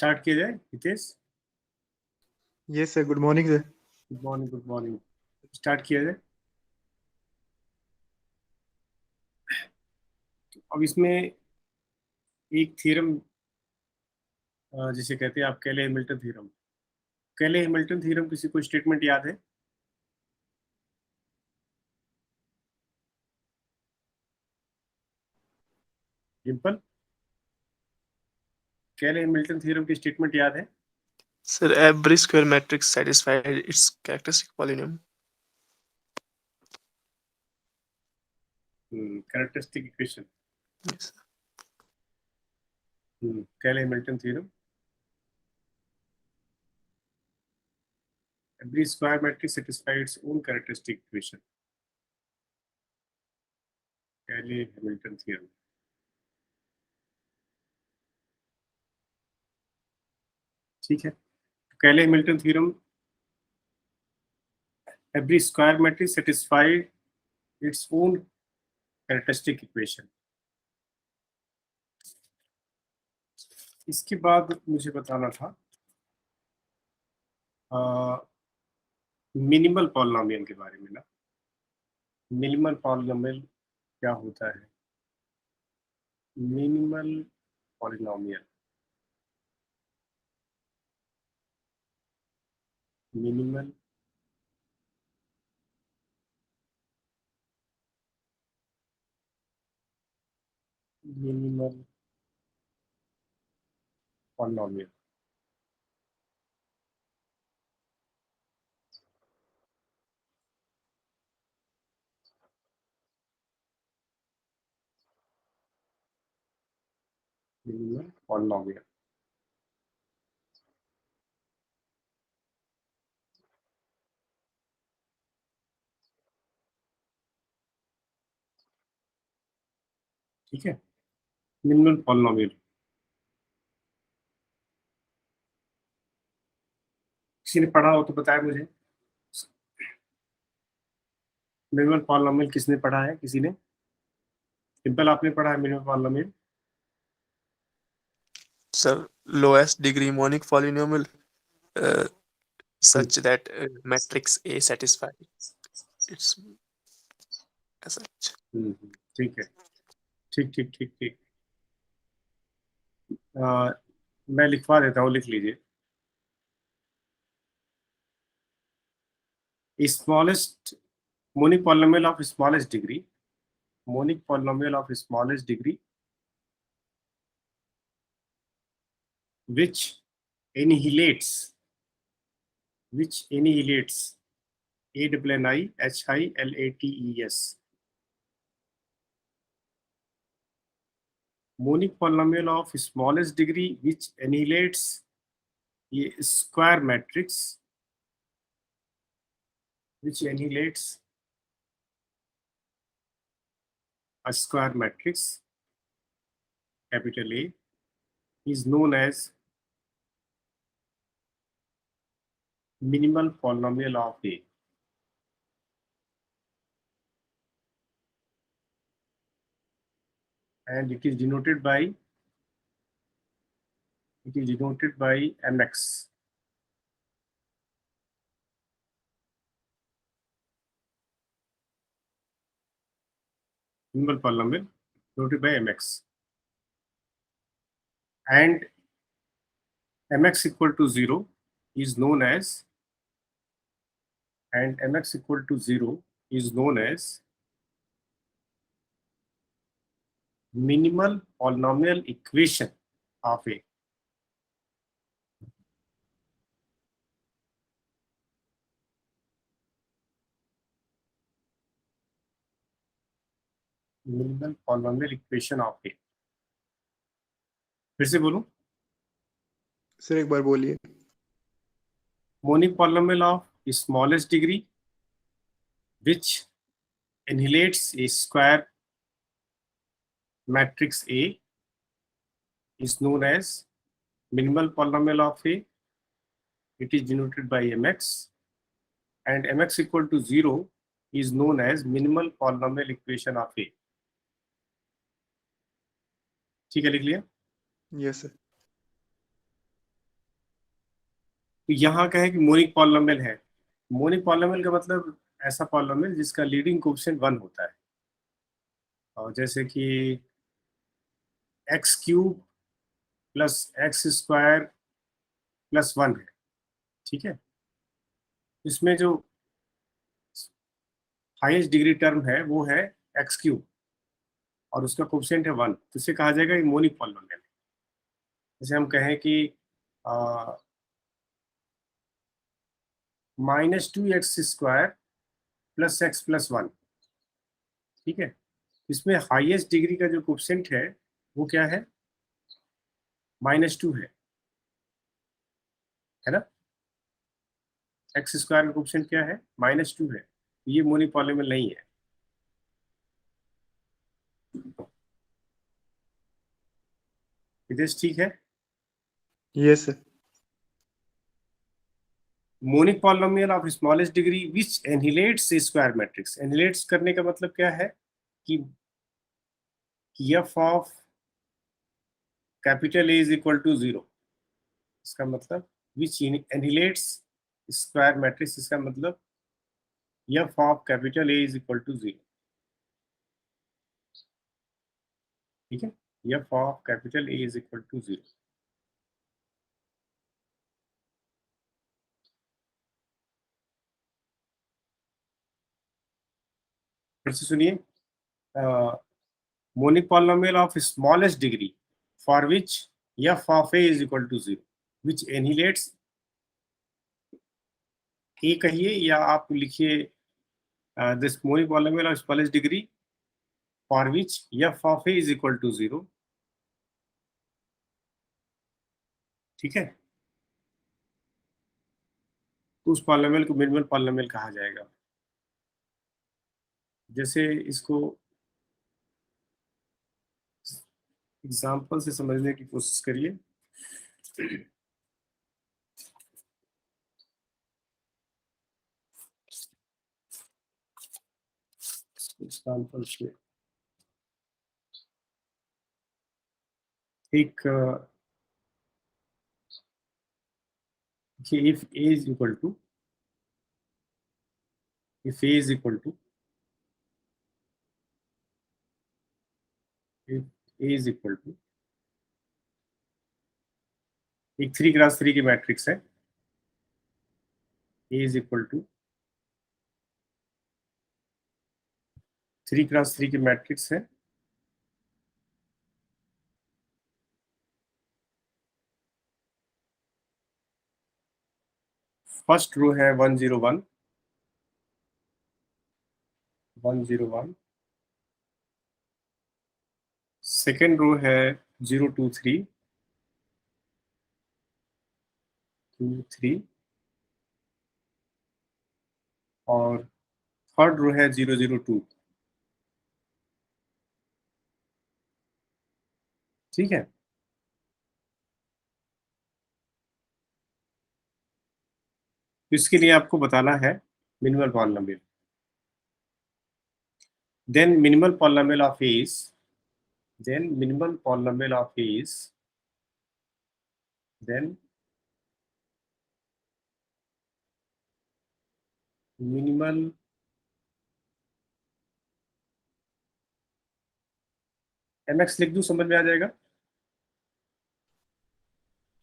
Start किया जाए Hitesh? Yes sir, good morning sir. Good morning. Start किया जाए। अब इसमें एक थ्योरम जिसे कहते हैं आप केले हैमिल्टन थ्योरम। केले हैमिल्टन थ्योरम किसी को स्टेटमेंट याद है? डिम्पल, केले हैमिल्टन थ्योरम की स्टेटमेंट याद है? Sir, every square matrix satisfies its characteristic polynomial. Characteristic equation. Yes. केले Hamilton theorem. Every square matrix satisfies its own characteristic equation. केले हैमिल्टन थ्योरम। ठीक है, केले Hamilton theorem, every square matrix satisfies its own characteristic equation। इसके बाद मुझे बताना था मिनिमल पॉलिनोमियल के बारे में ना। मिनिमल पॉलिनोमियल क्या होता है? Minimal polynomial, minimal minimal polynomial. Minimal polynomial. ठीक है, मिनिमल पॉलिनोमियल किसी ने पढ़ा हो तो बताए मुझे। मिनिमल पॉलिनोमियल किसने पढ़ा है? किसी ने? सिंपल, आपने पढ़ा है minimal polynomial? Sir, lowest degree monic polynomial such that matrix A satisfies its as such. ठीक है, ठीक ठीक ठीक ठीक। मैं लिखवा देता हूँ, लिख लीजिए। Smallest monic polynomial of smallest degree, monic polynomial of smallest degree which annihilates a double n I h I l a t e s, monic polynomial of smallest degree which annihilates a square matrix, which annihilates a square matrix capital A is known as minimal polynomial of A, and it is denoted by mx. Minimal polynomial denoted by mx, and mx equal to 0 is known as, minimal polynomial equation of A. Minimal polynomial equation of A। फिर से बोलूं? Sir एक बार बोलिए। Monic polynomial of smallest degree which annihilates a square matrix A is known as minimal polynomial of A. It is denoted by mx, and mx equal to 0 is known as minimal polynomial equation of A। ठीक है, लिख लिया? Yes sir. तो यहाँ क्या है कि monic polynomial है। मोनिक पॉलिनोमियल का मतलब ऐसा पॉलिनोमियल जिसका लीडिंग कोएफिशिएंट 1 होता है, और जैसे कि x cube plus x square plus 1 है, ठीक है। इसमें जो हाईएस्ट डिग्री टर्म है वो है एक्स क्यूब और उसका कोएफिशिएंट है 1, तो इसे कहा जाएगा ये मोनिक पॉलिनोमियल। जैसे हम कहें कि -2x² प्लस एक्स प्लस 1, ठीक है। इसमें हाईएस्ट डिग्री का जो कोएफिशिएंट है वो क्या है, -2 है ना। एक्स स्क्वायर का कोएफिशिएंट क्या है, -2 है। ये मोनिक पॉलिनोमियल नहीं है। विदेश ठीक है। Yes, sir. Monic polynomial of smallest degree which annihilates a square matrix. Annihilates करने का मतलब क्या है कि F of capital A is equal to 0, इसका मतलब विच एनिहिलेट्स स्क्वायर मैट्रिक्स, इसका मतलब F of capital A is equal to 0, ठीक है। F of capital A is equal to 0। फिर से सुनिए, monic polynomial of smallest degree for which F of A is equal to 0 which annihilates, A कहिए या आप लिखिए this monic polynomial of smallest degree for which F of A is equal to 0, ठीक है। तो उस पॉलिनोमियल को minimal polynomial कहा जाएगा। जैसे इसको एग्जांपल से समझने की कोशिश करिए। एग्जांपल से एक if A is equal to, if a is equal to, if a is equal to एक 3x3 की मैट्रिक्स है, a is equal to 3x3 की मैट्रिक्स है, फर्स्ट रो है 101 101, सेकेंड रो है 023 23 और थर्ड रो है 002, ठीक है। तो इसके लिए आपको बताना है minimal polynomial. Then minimal polynomial of A is, then minimal polynomial of A is, then minimal mx लिख दूं, समझ में आ जाएगा।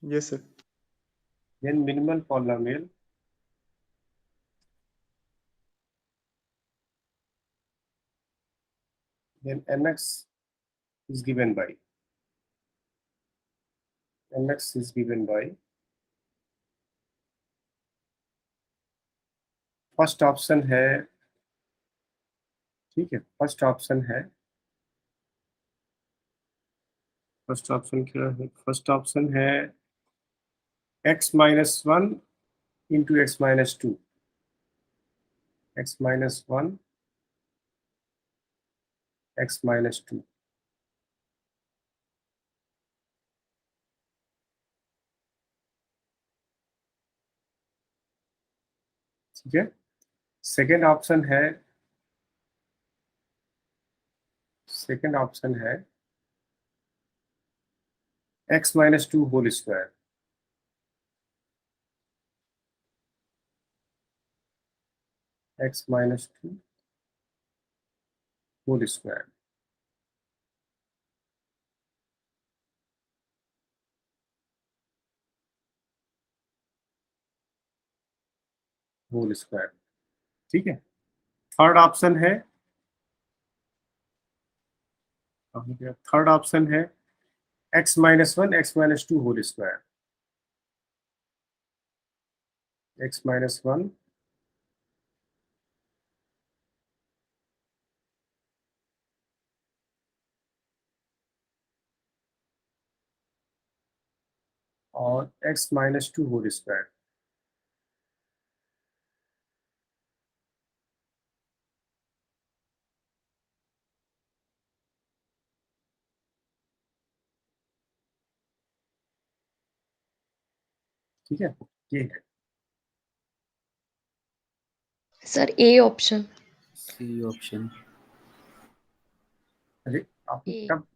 Yes, sir. then minimal polynomial then mx is given by first option है, ठीक है। फर्स्ट ऑप्शन है, first option क्या है, फर्स्ट ऑप्शन है x-1 into x-2, x-1 x-2, ठीक है। सेकेंड ऑप्शन है, सेकेंड ऑप्शन है x-2 whole square, x minus 2 whole square. Whole square, ठीक है। थर्ड ऑप्शन है, थर्ड ऑप्शन है x minus 1 x minus 2 whole square, x minus 1 और x minus 2 होल स्क्वायर। ठीक है, ये है sir A option. C option. अरे आप ए। कब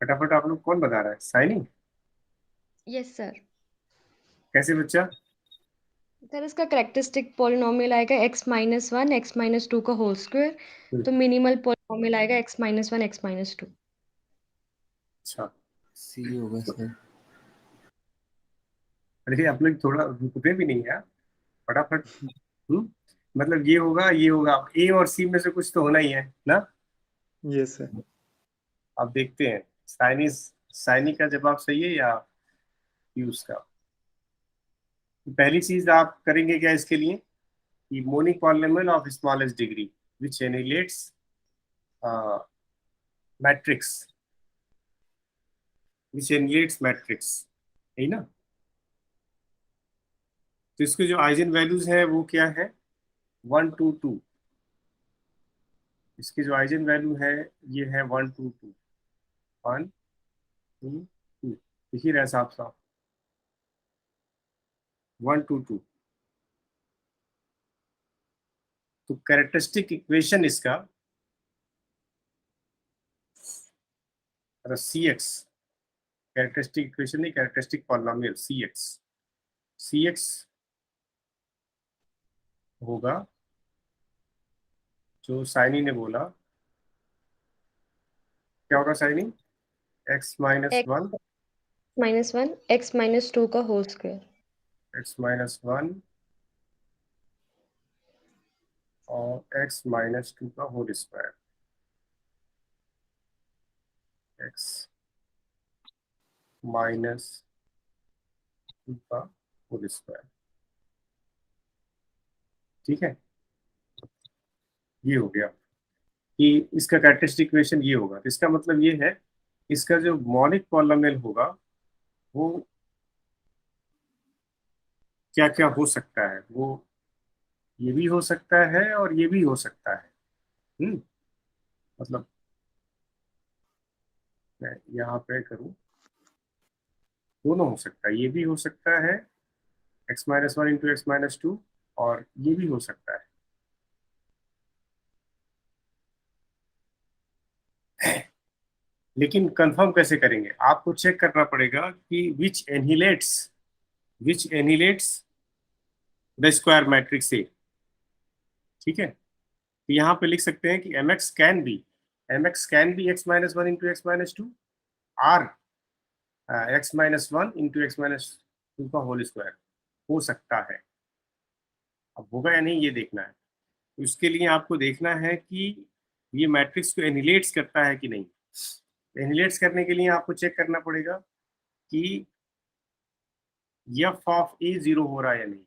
फटाफट आप लोग कौन बता रहा है? Signing yes sir. कैसे बच्चा? सर इसका करेक्टरिस्टिक पॉलिनोमियल आएगा x माइनस 1 x माइनस 2 का होल स्क्वायर, तो मिनिमल पॉलिनोमियल आएगा x माइनस 1 x माइनस 2। अच्छा, सी होगा सर। अरे आप लोग थोड़ा रुकते भी नहीं यार, फटाफट। मतलब ये होगा, ए और सी में से कुछ तो होना ही है ना। Yes, sir. अब देखते हैं साइनी का जवाब सही है या पीयूष का। पहली चीज आप करेंगे क्या इसके लिए, कि monic polynomial of smallest degree which annihilates matrix, which annihilates matrix, है ना। तो इसके जो आइजन वैल्यूज हैं वो क्या है, 1 2 2। इसके जो आइजन वैल्यू है ये है 1 2 2, 1 2 2। देखिए रहा साफ साफ 1 2 2। तो कैरेक्टरिस्टिक इक्वेशन इसका सी एक्स, कैरेक्टरिस्टिक इक्वेशन नहीं, कैरेक्टरिस्टिक पॉलिनोमियल सी एक्स होगा जो साइनी ने बोला। क्या होगा Saini? x minus x 1 minus 1 x minus 2 का होल स्क्वायर। x माइनस 1 और x माइनस 2 का होल स्क्वायर, x माइनस 2 का होल स्क्वायर, ठीक है। ये हो गया कि इसका कैरेक्टरिस्टिक इक्वेशन ये होगा। तो इसका मतलब ये है इसका जो मौलिक पॉलिनोमियल होगा वो क्या क्या हो सकता है, वो ये भी हो सकता है और ये भी हो सकता है। मतलब मैं यहाँ पे करूँ, दोनों हो सकता है, ये भी हो सकता है x minus 1 into x minus 2, और ये भी हो सकता है। लेकिन कंफर्म कैसे करेंगे, आपको चेक करना पड़ेगा कि which annihilates the square matrix A, ठीक है। तो यहाँ पे लिख सकते हैं कि mx can be x minus 1 into x minus 2, or x minus 1 into x minus 2 का होल स्क्वायर हो सकता है। अब होगा या नहीं ये देखना है। तो उसके लिए आपको देखना है कि ये मैट्रिक्स को एनिलेट्स करता है कि नहीं। एनिलेट्स करने के लिए आपको चेक करना पड़ेगा कि एफ ऑफ ए जीरो हो रहा है या नहीं,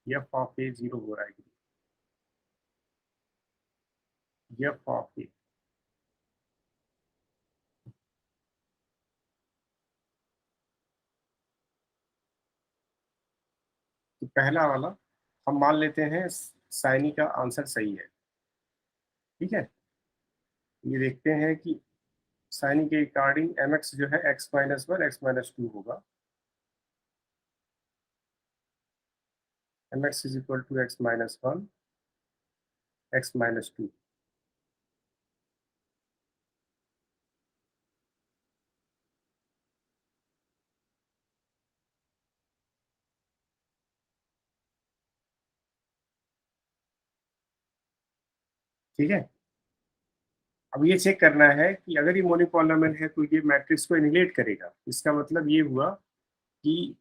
एफ ऑफ ए जीरो हो रहा है कि नहीं, एफ ऑफ ए। तो पहला वाला हम मान लेते हैं साइनी का आंसर सही है, ठीक है। ये देखते हैं कि साइनी के अकॉर्डिंग एम एक्स जो है x माइनस 1 x माइनस 2 होगा, M x is equal to x minus 1 x minus 2। ठीक है, अब ये चेक करना है कि अगर ये मोनोपॉलिनोमियल है तो ये मैट्रिक्स को एनिहिलेट करेगा। इसका मतलब ये हुआ कि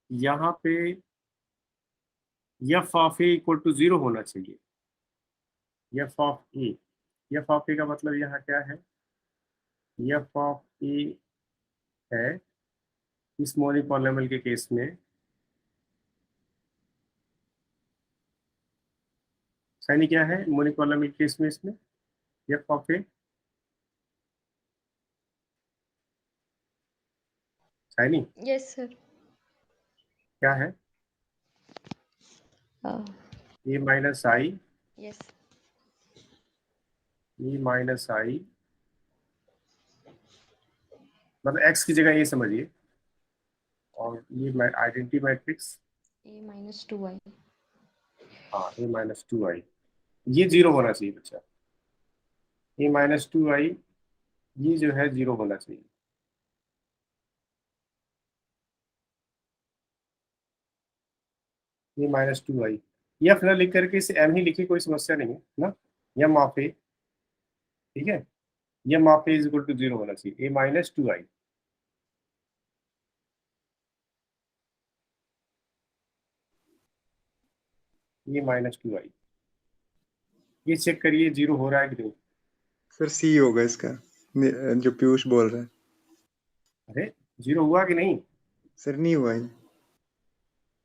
यहाँ पे f of A equal to 0 होना चाहिए। F of A, f of A का मतलब यहाँ क्या है, एफ ऑफ ए है इस मोनोपॉलिनोमियल के केस में साइनी क्या है मोनोपॉलिनोमियल के केस में, इसमें F of A Saini yes sir. क्या है, A minus I, yes. A minus I मतलब एक्स की जगह ये समझिए, और ये identity matrix A minus 2i। हाँ ए माइनस 2i, ये 0 होना चाहिए बच्चा। ए माइनस 2i ये जो है 0 होना चाहिए। ये माइनस 2i, एफ ना लिख करके इसे एम ही लिखी, कोई समस्या नहीं है ना। एम ऑफ ए, ठीक है, M of A is equal to 0 होना चाहिए, ए माइनस 2i। ये माइनस 2i, ये चेक करिए 0 हो रहा है कि नहीं। सर सी होगा इसका, जो पीयूष बोल रहा है। अरे 0 हुआ कि नहीं, सर नहीं हुआ है।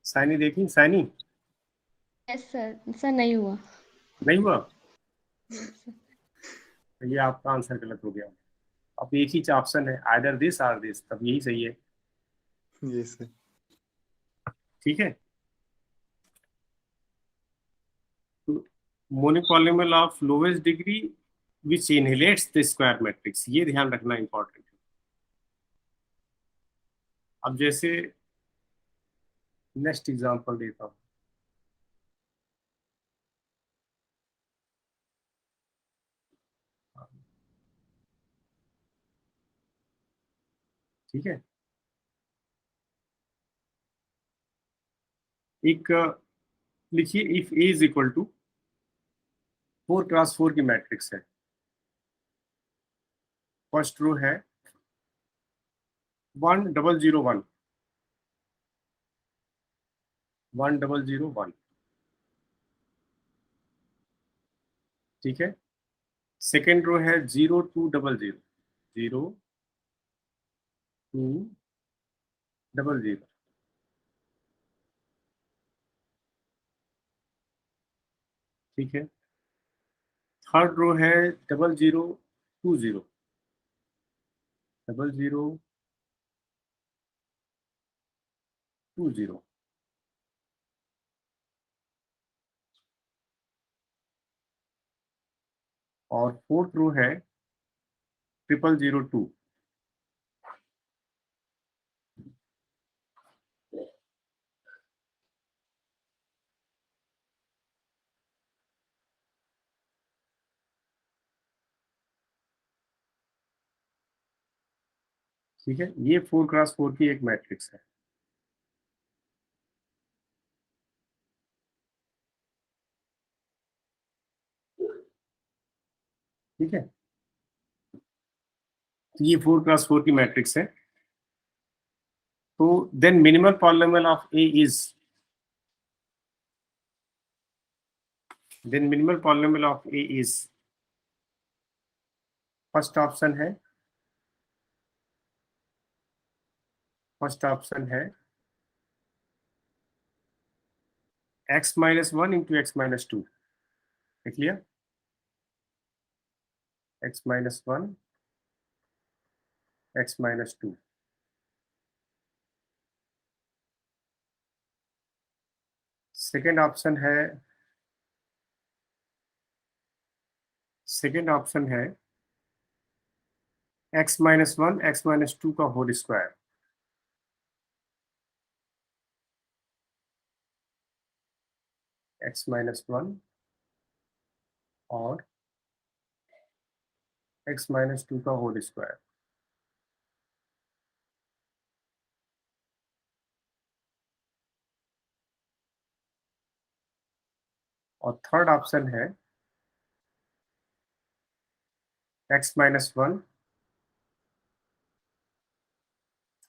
साइनी देखी, साइनी यस सर। सर नहीं हुआ। नहीं हुआ, Yes, sir. तो ये आपका आंसर गलत हो गया। अब एक ही ऑप्शन है, आइदर दिस आर दिस, तब यही सही है। जी सर। ठीक है, mono polynomial of lowest degree which annihilates the square matrix, ये ध्यान रखना इंपॉर्टेंट है। अब जैसे नेक्स्ट एग्जांपल देता हूं, ठीक है, एक लिखिए, if A is equal to 4x4 की मैट्रिक्स है, फर्स्ट रो है 1001 1001, ठीक है, सेकेंड रो है 0200 0200, ठीक है, थर्ड रो है 0020 0020, और फोर्थ रो है 0002। ठीक है, ये 4x4 की एक मैट्रिक्स है। ठीक है, तो ये 4x4 की मैट्रिक्स है। तो then minimal polynomial of A is, then minimal polynomial of A is, first option है, x minus 1 into x minus 2, देख लिया, x minus 1 x minus 2। Second option है, x माइनस 1 एक्स माइनस 2 का whole square, x minus 1 और x minus 2 का whole square. और third option है x minus one,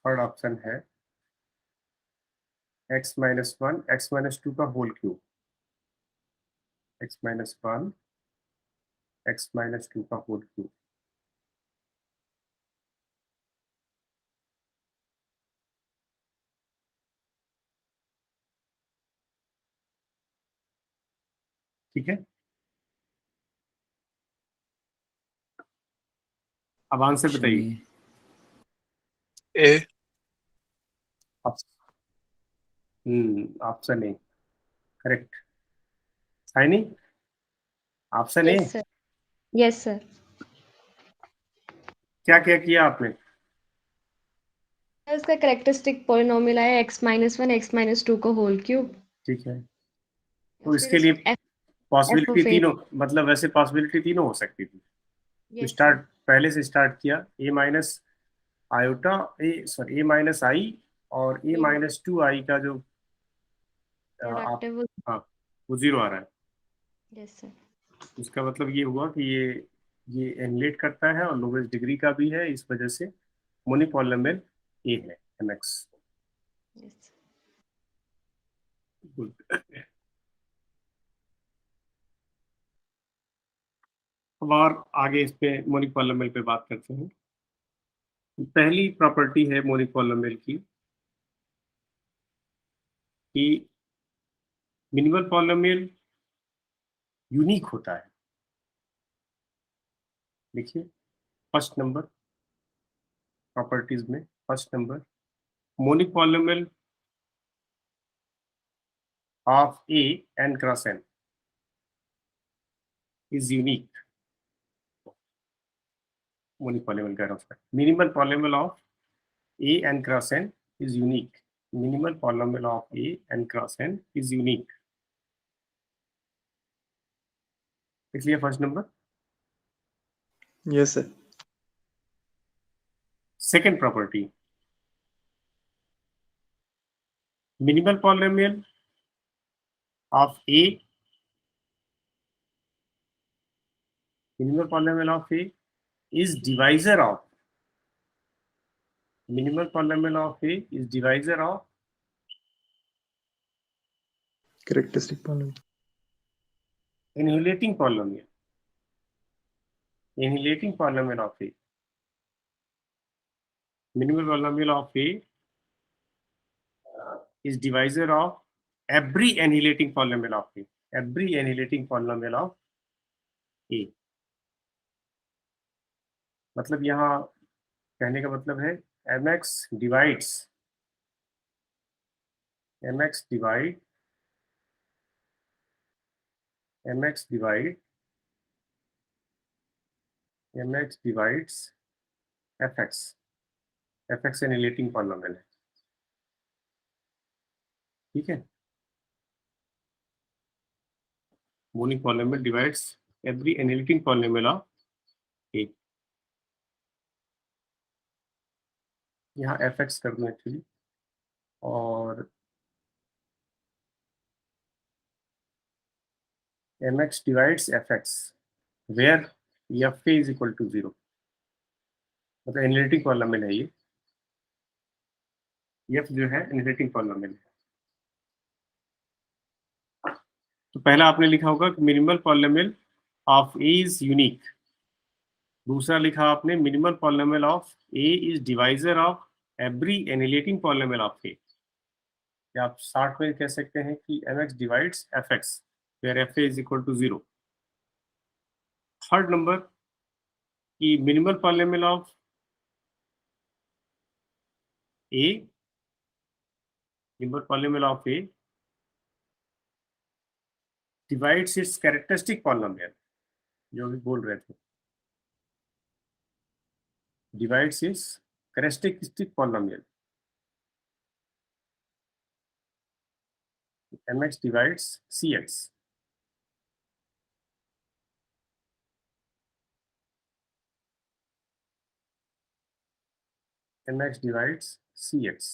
third option है x minus one x minus two का whole cube, x minus one x minus two का whole cube. ठीक है, अब आंसर ऑप्शन बताइए। A. A. Option A correct. Saini, option A. Yes sir, yes sir. क्या क्या किया आपने? इसका करेक्टरिस्टिक पॉलिनोमियल आया x minus one x minus two का होल क्यूब। ठीक है, तो फिर इसके लिए f पॉसिबिलिटी of a। तीनों, मतलब वैसे पॉसिबिलिटी तीनों हो सकती थी। तो यस स्टार्ट सर। पहले से स्टार्ट किया, ए माइनस आयोटा, ए माइनस आई और ए A माइनस टू आई का जो प्रोडक्ट आप, है वो। हाँ वो जीरो आ रहा है। Yes sir. उसका मतलब ये हुआ कि ये एनिलेट करता है और लोवेस्ट डिग्री का भी है, इस वजह से मोनोपॉलिनोमियल ए है mx। यस। गुड। अब और आगे इस पे मोनोपॉलिनोमियल पे बात करते हैं। पहली प्रॉपर्टी है मोनोपॉलिनोमियल की कि मिनिमल पॉलिनोमियल यूनिक होता है। देखिए फर्स्ट नंबर प्रॉपर्टीज में, first number mono polynomial of A n cross n is unique. Mono polynomial कह रहा हूँ, minimal polynomial of A n cross n is unique. Minimal polynomial of A n cross n is unique. इसलिए first number. Yes, sir. Second property, minimal polynomial of A, minimal polynomial of A is divisor of, minimal polynomial of A is divisor of Characteristic polynomial. annihilating polynomial, annihilating polynomial of A. Minimal polynomial of A is divisor of every annihilating polynomial of A, every annihilating polynomial of A। मतलब यहाँ कहने का मतलब है mx divides, mx divide, mx divide, mx divides fx, fx annihilating polynomial है। ठीक है, monic polynomial divides every annihilating polynomial of A। यहाँ fx कर दूं एक्चुअली, और mx divides fx where fa is equal to 0, मतलब एनालिटिक पॉलिनोमियल है ये, f जो है एनालिटिक पॉलिनोमियल है। तो पहला आपने लिखा होगा कि minimal polynomial of a is unique, दूसरा लिखा आपने minimal polynomial of a is divisor of every analytic polynomial of a। या आप शॉर्ट में कह सकते हैं कि mx divides fx where fa is equal to 0। Third number कि minimal polynomial of a, minimal polynomial of a divides its characteristic polynomial, जो भी बोल रहे थे, divides its characteristic polynomial, mx divides cx, mx divides cx।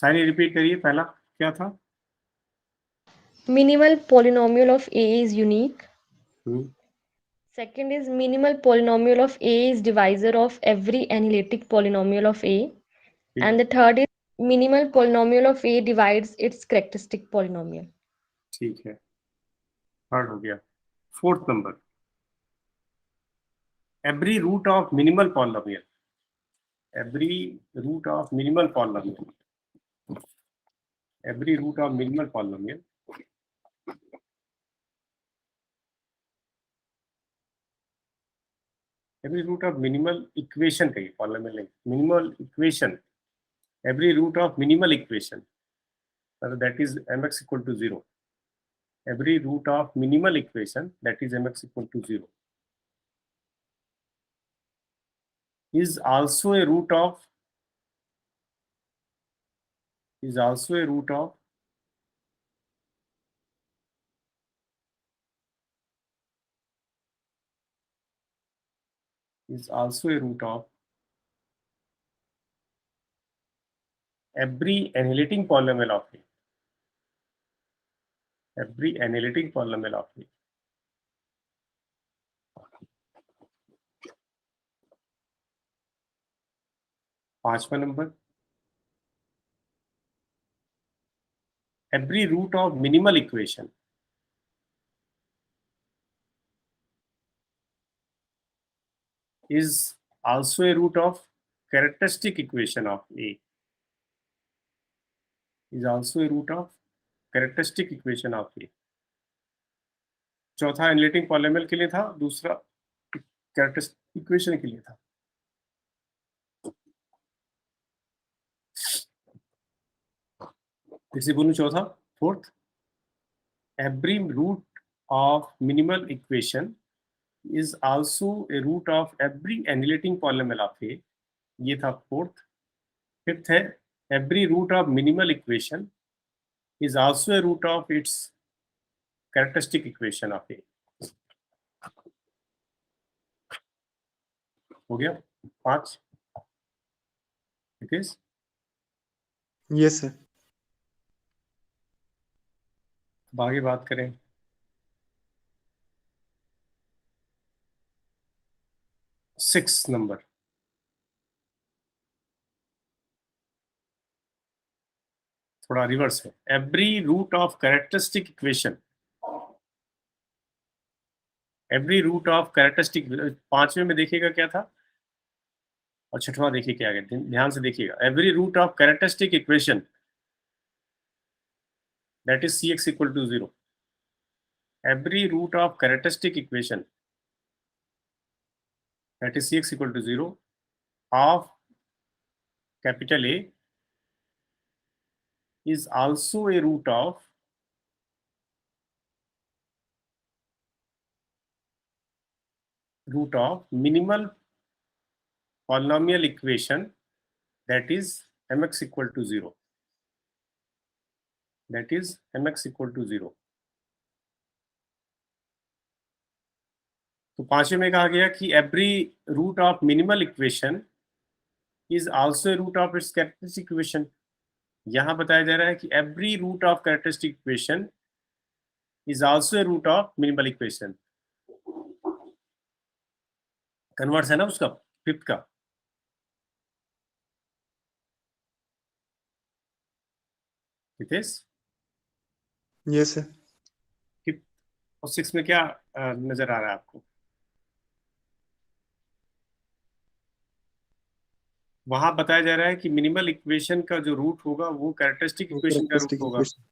सारी repeat करिए, पहला क्या था? Minimal polynomial of A is unique. Hmm, Second is minimal polynomial of A is divisor of every analytic polynomial of A. ठीक And the third is minimal polynomial of A divides its characteristic polynomial. ठीक है, third हो गया। Fourth number, every root of minimal polynomial, every root of minimal polynomial, every root of minimal polynomial every root of minimal equation कहिए, polynomial नहीं, minimal equation, every root of minimal equation, that is mx equal to 0, every root of minimal equation that is mx equal to 0 is also a root of is also a root of is also a root of every annihilating polynomial of A, every annihilating polynomial of A. पांचवा number, every root of minimal equation is also a root of characteristic equation of A, is also a root of characteristic equation of A. चौथा analytic polynomial के लिए था, दूसरा characteristic equation के लिए था। फिर से बोलूं, चौथा, fourth, every root of minimal equation is also a root of every annihilating polynomial of A, ये था फोर्थ। फिफ्थ है, every root of minimal equation is also a root of its characteristic equation of A। हो गया 5, ठीक है। Yes, sir. अब आगे बात करें, सिक्स नंबर, थोड़ा रिवर्स है। Every root of characteristic equation, every root of characteristic, पांचवें में देखिएगा क्या था और छठवां देखिए क्या है, ध्यान से देखिएगा। Every root of characteristic equation that is C x equal to 0, every root of characteristic equation that is Cx equal to 0 of capital A is also a root of minimal polynomial equation that is mx equal to 0, that is mx equal to 0। तो पांचवें में कहा गया कि every root of minimal equation is also a root of its characteristic equation. यहां बताया जा रहा है कि every root of characteristic equation is also a root of minimal equation. Converse है ना उसका, फिफ्थ का। Hitesh, Yes, sir. फिफ्थ और सिक्स में क्या नजर आ रहा है आपको? वहां बताया जा रहा है कि मिनिमल इक्वेशन का जो रूट होगा वो कैरेक्टरिस्टिक वो इक्वेशन का रूट characteristic होगा। equation,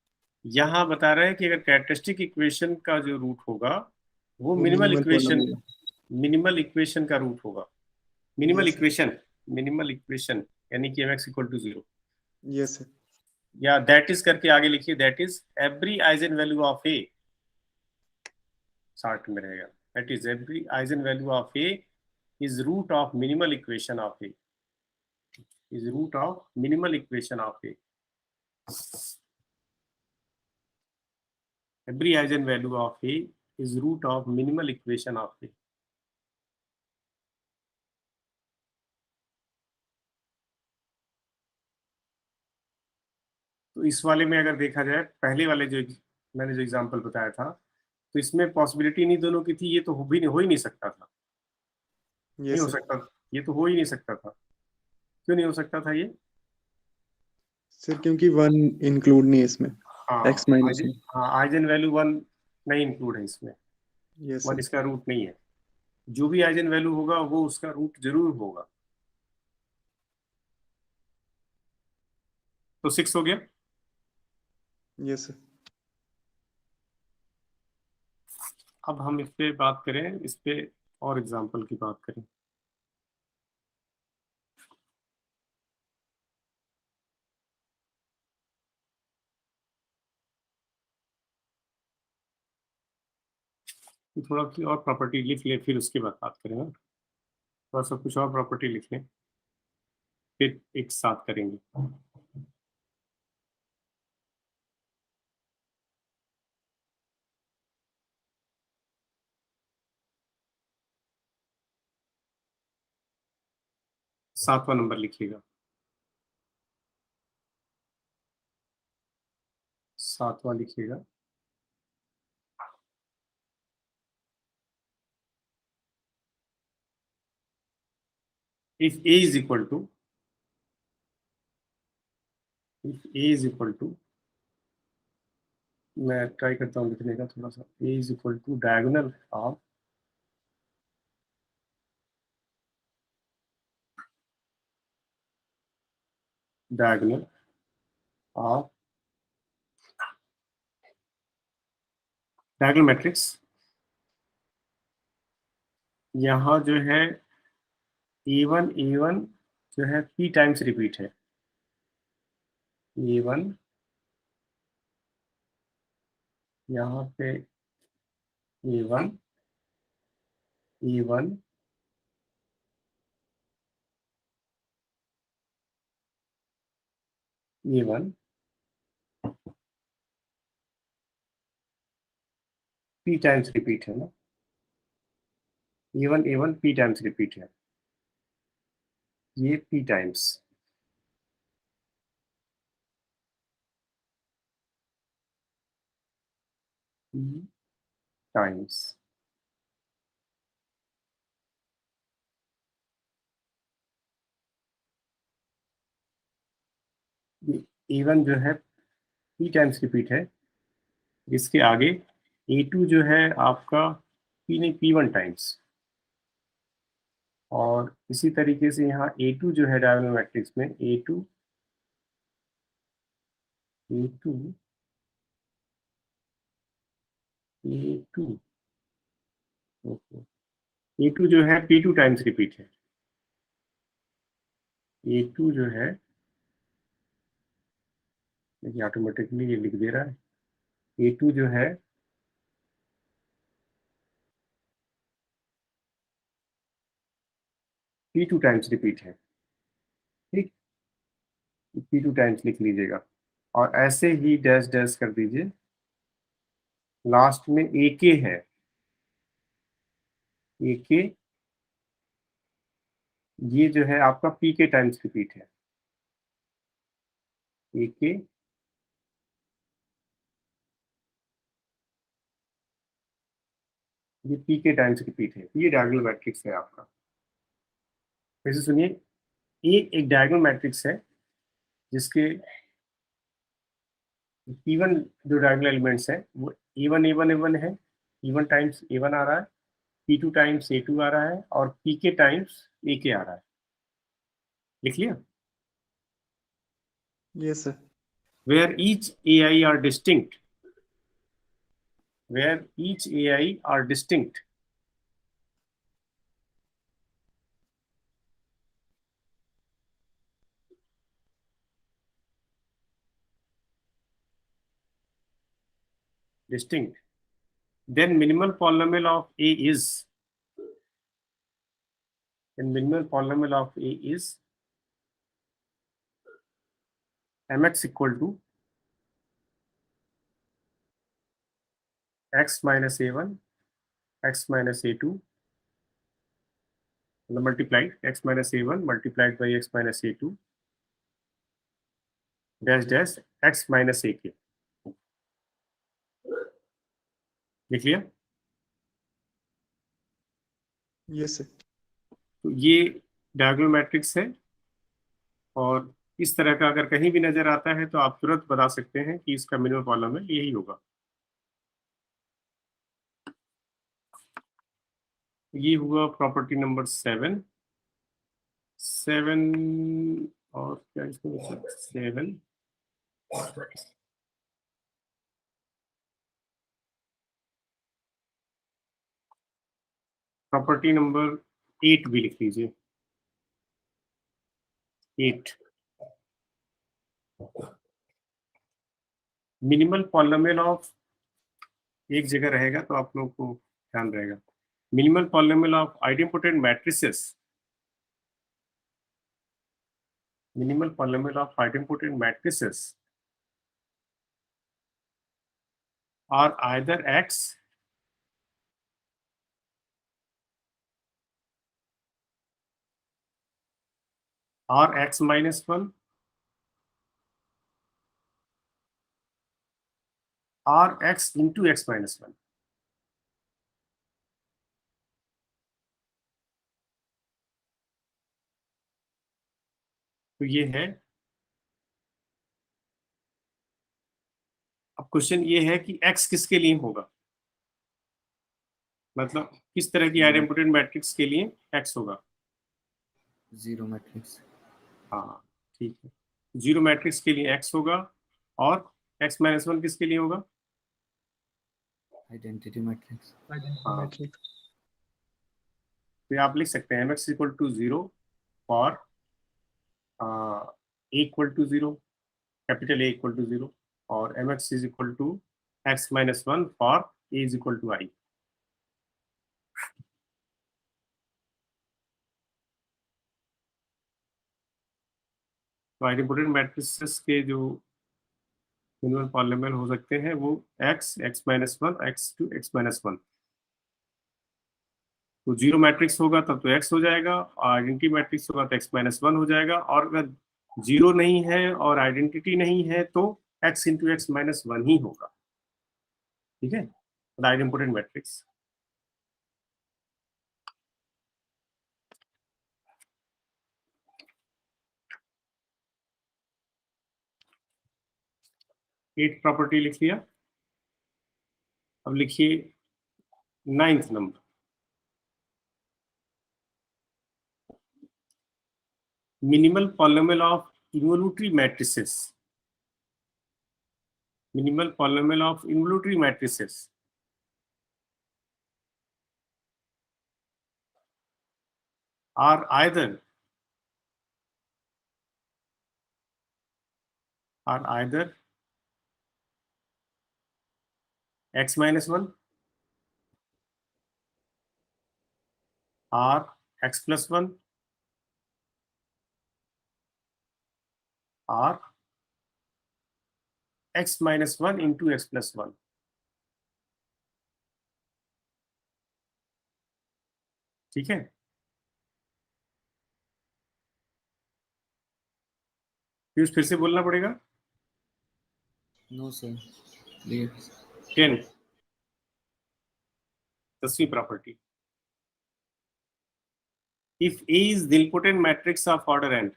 यहाँ बता रहा है कि अगर कैरेक्टरिस्टिक इक्वेशन का जो रूट होगा वो वो minimal minimal equation, polynomial। Minimal equation का रूट होगा। Minimal Yes, sir. Equation, minimal equation यानी कि mx equal to 0, Yes, sir. या दैट इज करके आगे लिखिए, that is every eigen value of A, short में रहेगा, that is every eigen value of A is root of minimal equation of A, is root of minimal equation of A. Every eigenvalue of A is root of minimal equation of A. तो इस वाले में अगर देखा जाए, पहले वाले जो मैंने जो एग्जांपल बताया था, तो इसमें पॉसिबिलिटी नहीं दोनों की थी, ये तो हो ही नहीं सकता था, नहीं यस हो सर। सकता, ये तो हो ही नहीं सकता था। क्यों नहीं हो सकता था ये? सर क्योंकि 1 इंक्लूड नहीं है इसमें, हाँ, x माइनस में। हाँ, आइजन वैल्यू 1 नहीं इंक्लूड है इसमें, यस 1 सर। इसका रूट नहीं है। जो भी आइजन वैल्यू होगा वो उसका रूट जरूर होगा। तो 6 हो गया। Yes sir. अब हम इस पे बात करें, इस पे और एग्जांपल की बात करें। थोड़ा सी और प्रॉपर्टी लिख ले, फिर उसके बाद बात करें ना। थोड़ा सा कुछ और प्रॉपर्टी लिख लें, फिर एक साथ करेंगे। सातवां नंबर लिखिएगा, सातवां लिखिएगा। If a is equal to, if a is equal to, मैं ट्राई करता हूँ लिखने का थोड़ा सा, a is equal to diagonal of, diagonal of diagonal matrix. यहाँ जो है a1 जो है p टाइम्स रिपीट है, a1 यहाँ पे a1 a1 a1 p times repeat है ना, a1 p टाइम्स रिपीट है, ये p times, p times a1 जो है p टाइम्स रिपीट है, इसके आगे a2 जो है आपका p नहीं p1 टाइम्स, और इसी तरीके से यहाँ a2 जो है डायगोनल मैट्रिक्स में a2 a2 a2 a2 जो है p2 टाइम्स रिपीट है, a2 जो है, देखिए ऑटोमेटिकली ये लिख दे रहा है, a2 जो है p2 टाइम्स रिपीट है, ठीक, p2 टाइम्स लिख लीजिएगा, और ऐसे ही डैश डैश कर दीजिए, लास्ट में ak है, ak ये जो है आपका pk टाइम्स रिपीट है, ak ये pk टाइम्स रिपीट है, ये डायगोनल मैट्रिक्स है आपका। फिर से सुनिए, ये एक डायगोनल मैट्रिक्स है जिसके P1 जो डायगोनल एलिमेंट्स है वो A1 है, P1 टाइम्स A1 आ रहा है, P2 टाइम्स A2 आ रहा है, और Pk टाइम्स AK आ रहा है। लिख लिया? Yes sir. Where each AI are distinct, where each AI are distinct, distinct, then minimal polynomial of A is, then minimal polynomial of A is mx equal to x minus a1 x minus a2 multiplied x minus a1 multiplied by x minus a2 dash dash x minus A के। लिख लिया? Yes sir. तो ये diagonal matrix है, और इस तरह का अगर कहीं भी नजर आता है तो आप तुरंत बता सकते हैं कि इसका मिनिमम पॉलिनोमियल यही होगा। ये हुआ प्रॉपर्टी नंबर 7। और क्या इसमें 7। प्रॉपर्टी नंबर 8 भी लिख लीजिए। 8 मिनिमल पॉलिनोमियल ऑफ, एक जगह रहेगा तो आप लोगों को ध्यान रहेगा, minimal polynomial of idempotent matrices, minimal polynomial of idempotent matrices are either x or x minus 1 or x into x minus 1। तो ये है। अब क्वेश्चन ये है कि x किसके लिए होगा, मतलब किस तरह की आइडेंटिपोटेंट मैट्रिक्स के लिए x होगा। Zero matrix. हाँ ठीक है, जीरो मैट्रिक्स के लिए x होगा, और x माइनस 1 किसके लिए होगा। Identity matrix. हाँ, तो आप लिख सकते हैं mx equal to 0 for a equal to 0, capital A equal to 0, और mx is equal to x minus 1 for a is equal to i। तो आइडेंटिपोटेंट मैट्रिसेस के जो मिनिमल पॉलिनोमियल हो सकते हैं वो x, x minus 1, x to x minus 1। तो zero matrix होगा तब तो x हो जाएगा, आइडेंटिटी मैट्रिक्स होगा तो x माइनस 1 हो जाएगा, और अगर जीरो नहीं है और आइडेंटिटी नहीं है तो x इंटू एक्स माइनस 1 ही होगा। ठीक है, आइडेंटिपोटेंट मैट्रिक्स। एट प्रॉपर्टी लिख लिया। अब लिखिए 9th number, minimal polynomial of involutory matrices, minimal polynomial of involutory matrices are either x minus 1 or x plus 1 or x minus 1 into x plus 1। ठीक है, फिर से बोलना पड़ेगा। No sir, clear. 10 10वीं property, if A is the nilpotent matrix of order n,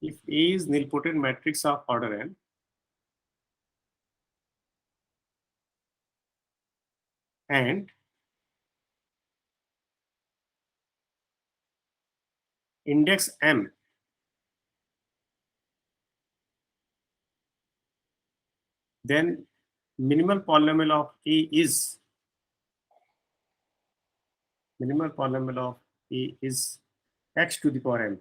if A is nilpotent matrix of order n and index m then minimal polynomial of A is x to the power m,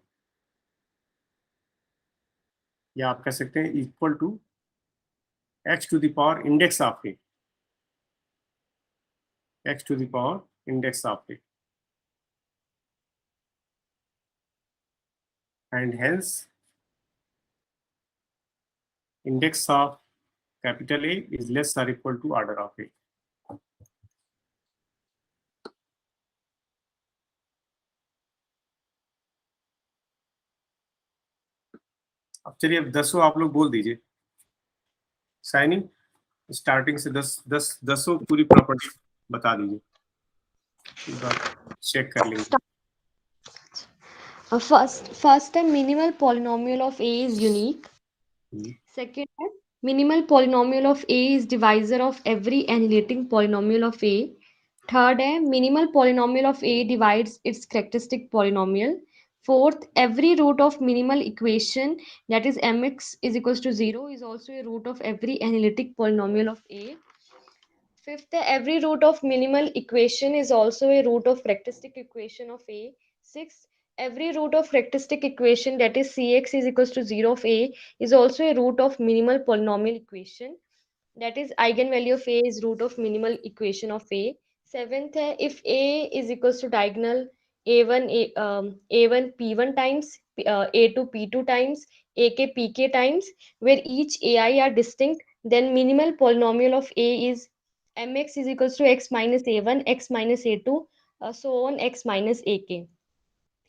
या आप कह सकते हैं equal to x to the power index of A, x to the power index of A, and hence index of capital A is less or equal to order of A। अब चलिए अब 10 आप लोग बोल दीजिए। साइनिंग स्टार्टिंग से 10 पूरी property बता दीजिए, चेक कर लेंगे। First है minimal polynomial of A is unique. Second है minimal polynomial of A is divisor of every annihilating polynomial of A. Third है minimal polynomial of A divides its characteristic polynomial. Fourth, every root of minimal equation, that is mx is equals to 0, is also a root of every analytic polynomial of A. Fifth, every root of minimal equation is also a root of characteristic equation of A. Sixth, every root of characteristic equation, that is Cx is equals to 0 of A, is also a root of minimal polynomial equation. That is eigenvalue of A is root of minimal equation of A. Seventh, if A is equals to diagonal A1 P1 times, A2 P2 times, AK PK times, where each AI are distinct, then minimal polynomial of A is mx is equals to x minus a1, x minus a2, so on x minus ak.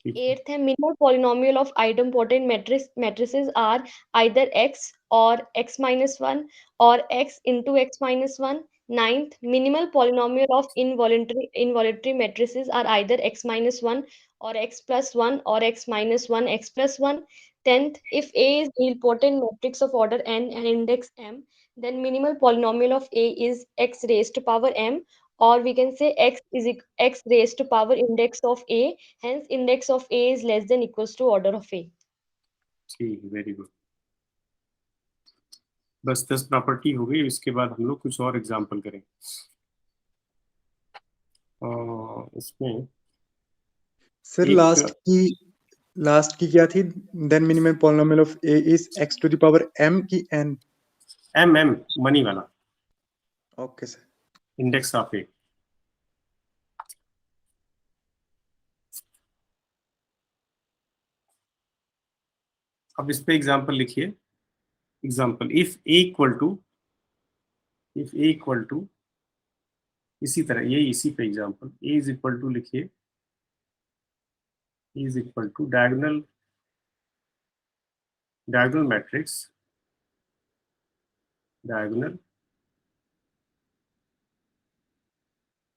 Eighth है minimal polynomial of idempotent matrices are either x or x minus 1 or x into x minus 1. Ninth, minimal polynomial of involuntary matrices are either x minus 1 or x plus 1 or x minus 1 x plus 1. Tenth, if A is nilpotent matrix of order n and index m, then minimal polynomial of A is x raised to power m, or we can say x raised to power index of A. Hence, index of A is less than equals to order of A. ठीक है, very good. बस 10 property हो गई, इसके बाद हम लोग कुछ और एग्जांपल करें। इसमें सर एक लास्ट की क्या थी? Then minimum polynomial of A is x to the power m की n। एम मनी वाला okay sir. Index of A. अब इस पे एग्जांपल लिखिए। Example if A equal to इसी तरह, ये इसी पे example A is equal to लिखिए, is equal to diagonal matrix, diagonal,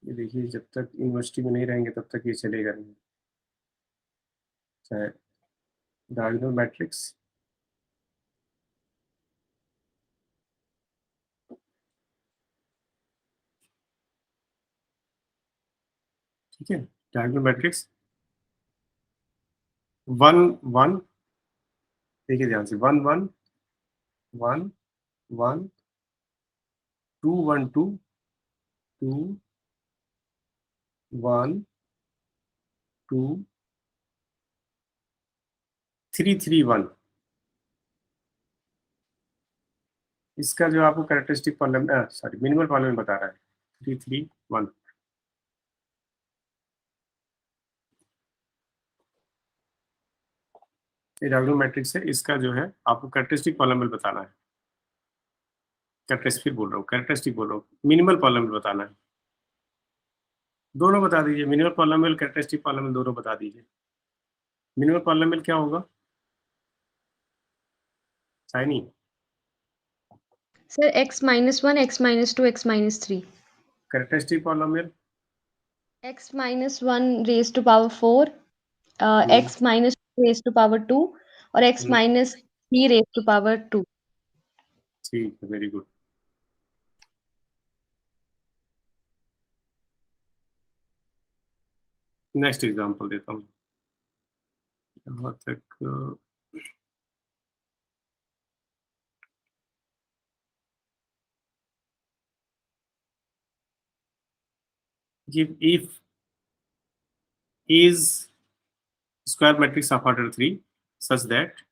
ये देखिए जब तक यूनिवर्सिटी में नहीं रहेंगे तब तक ये चलेगा नहीं, चाहे डायगोनल मैट्रिक्स ठीक है, डायगोनल मैट्रिक्स 1 1, देखिए ध्यान से 1 1 1 1 2 1 2 2 1 2 3 3 1। इसका जो आपको characteristic polynomial sorry minimal polynomial बता रहा है 3 3 1। ये डायगोनल मैट्रिक्स है, इसका जो है आपको कैरेक्टरिस्टिक पॉलिनोमियल बताना है। कैरेक्टरिस्टिक बोल रहा हूँ, कैरेक्टरिस्टिक बोल रहा हूँ, मिनिमल पॉलिनोमियल बताना है। दोनों बता दीजिए, मिनिमल पॉलिनोमियल कैरेक्टरिस्टिक पॉलिनोमियल दोनों बता दीजिए। मिनिमल पॉलिनोमियल क्या होगा Saini? Sir, x minus 1, x minus 2, x minus 3. Characteristic polynomial X minus 1 raised to power 4, x minus 2 raised to power 2, or x minus 3 raised to power 2. ठीक है, very good. Next example देता हूँ। यहाँ तक if is square matrix of order 3 such that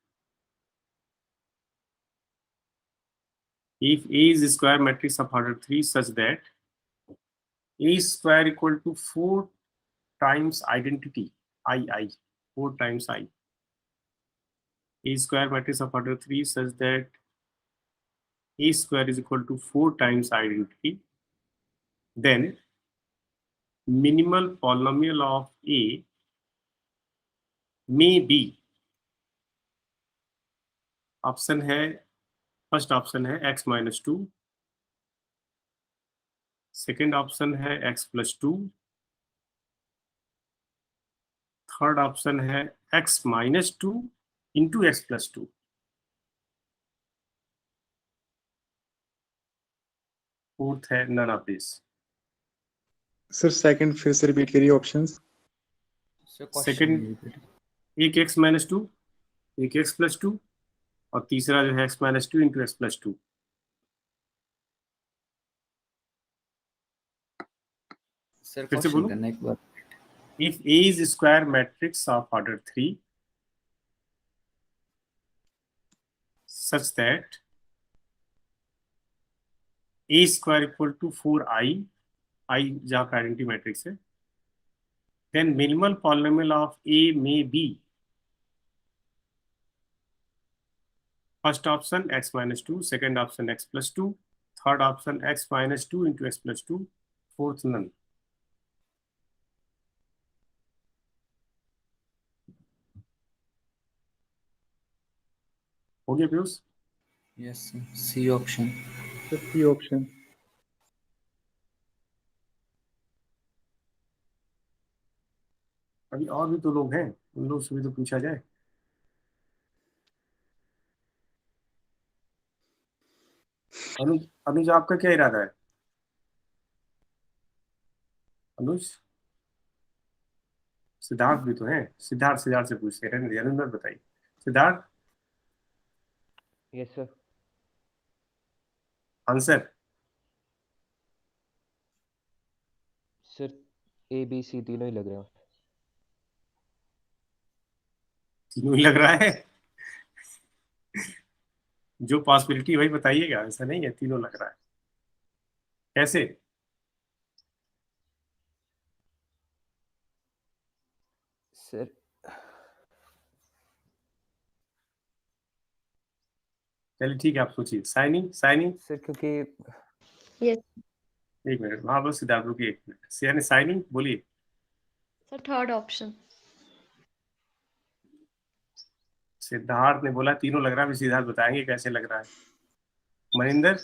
if A is square matrix of order 3 such that A square equal to 4 times identity I 4 times I. A square matrix of order 3 such that A square is equal to 4 times identity, then minimal polynomial of A may be option है, first option है x minus 2, second option है x plus 2, third option है x minus 2 into x plus 2, fourth है none of this. Sir second फिर से repeat करिए options. Sir question Second- repeat. एक x minus 2, एक x प्लस 2 और तीसरा जो है x minus 2 into x plus 2। Sir फिर से क्वेश्चन बोलो। करना एक बार। If A is a square matrix of order 3 such that A square equal to 4i, I जहाँ का आइडेंटिटी मैट्रिक्स है, then minimal polynomial of A may be first option x minus 2, second option x plus 2, third option x minus 2 into x plus 2, fourth none। हो गया Piyush? Yes sir, C option. Sir C option. अभी और भी तो लोग हैं, उन लोग से भी तो पूछा जाए। अनुज, अनुज आपका क्या इरादा है? अनुज, सिद्धार्थ भी तो है, सिद्धार्थ सिद्धार्थ से पूछते हैं, अनुज मत बताइए। Siddharth yes sir. Answer sir A B C तीनों ही लग रहे हैं। तीनों ही लग रहा है? जो पॉसिबिलिटी वही बताइएगा, ऐसा नहीं है तीनों लग रहा है। कैसे? सर चलिए ठीक है, आप सोचिए। साइनिंग साइनिंग सर क्योंकि Yes. एक मिनट, वहां पर सिद्धार्थ रुकिए एक मिनट। यानी साइनिंग बोलिए। So third option. सिद्धार्थ ने बोला तीनों लग रहा है, अभी सिद्धार्थ बताएंगे कैसे लग रहा है। मनिंदर,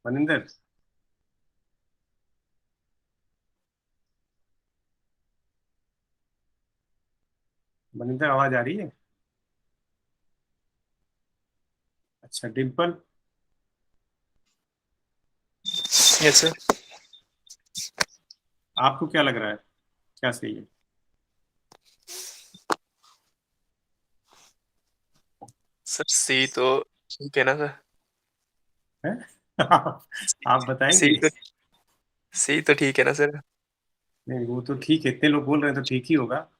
मनिंदर मनिंदर आवाज आ रही है? अच्छा, डिम्पल, यस सर। आपको क्या लग रहा है, क्या सही है? सर सी तो ठीक है ना सर? हैं? आप बताएंगे? सी तो ठीक है ना सर? नहीं, वो तो ठीक है, इतने लोग बोल रहे हैं तो ठीक ही होगा।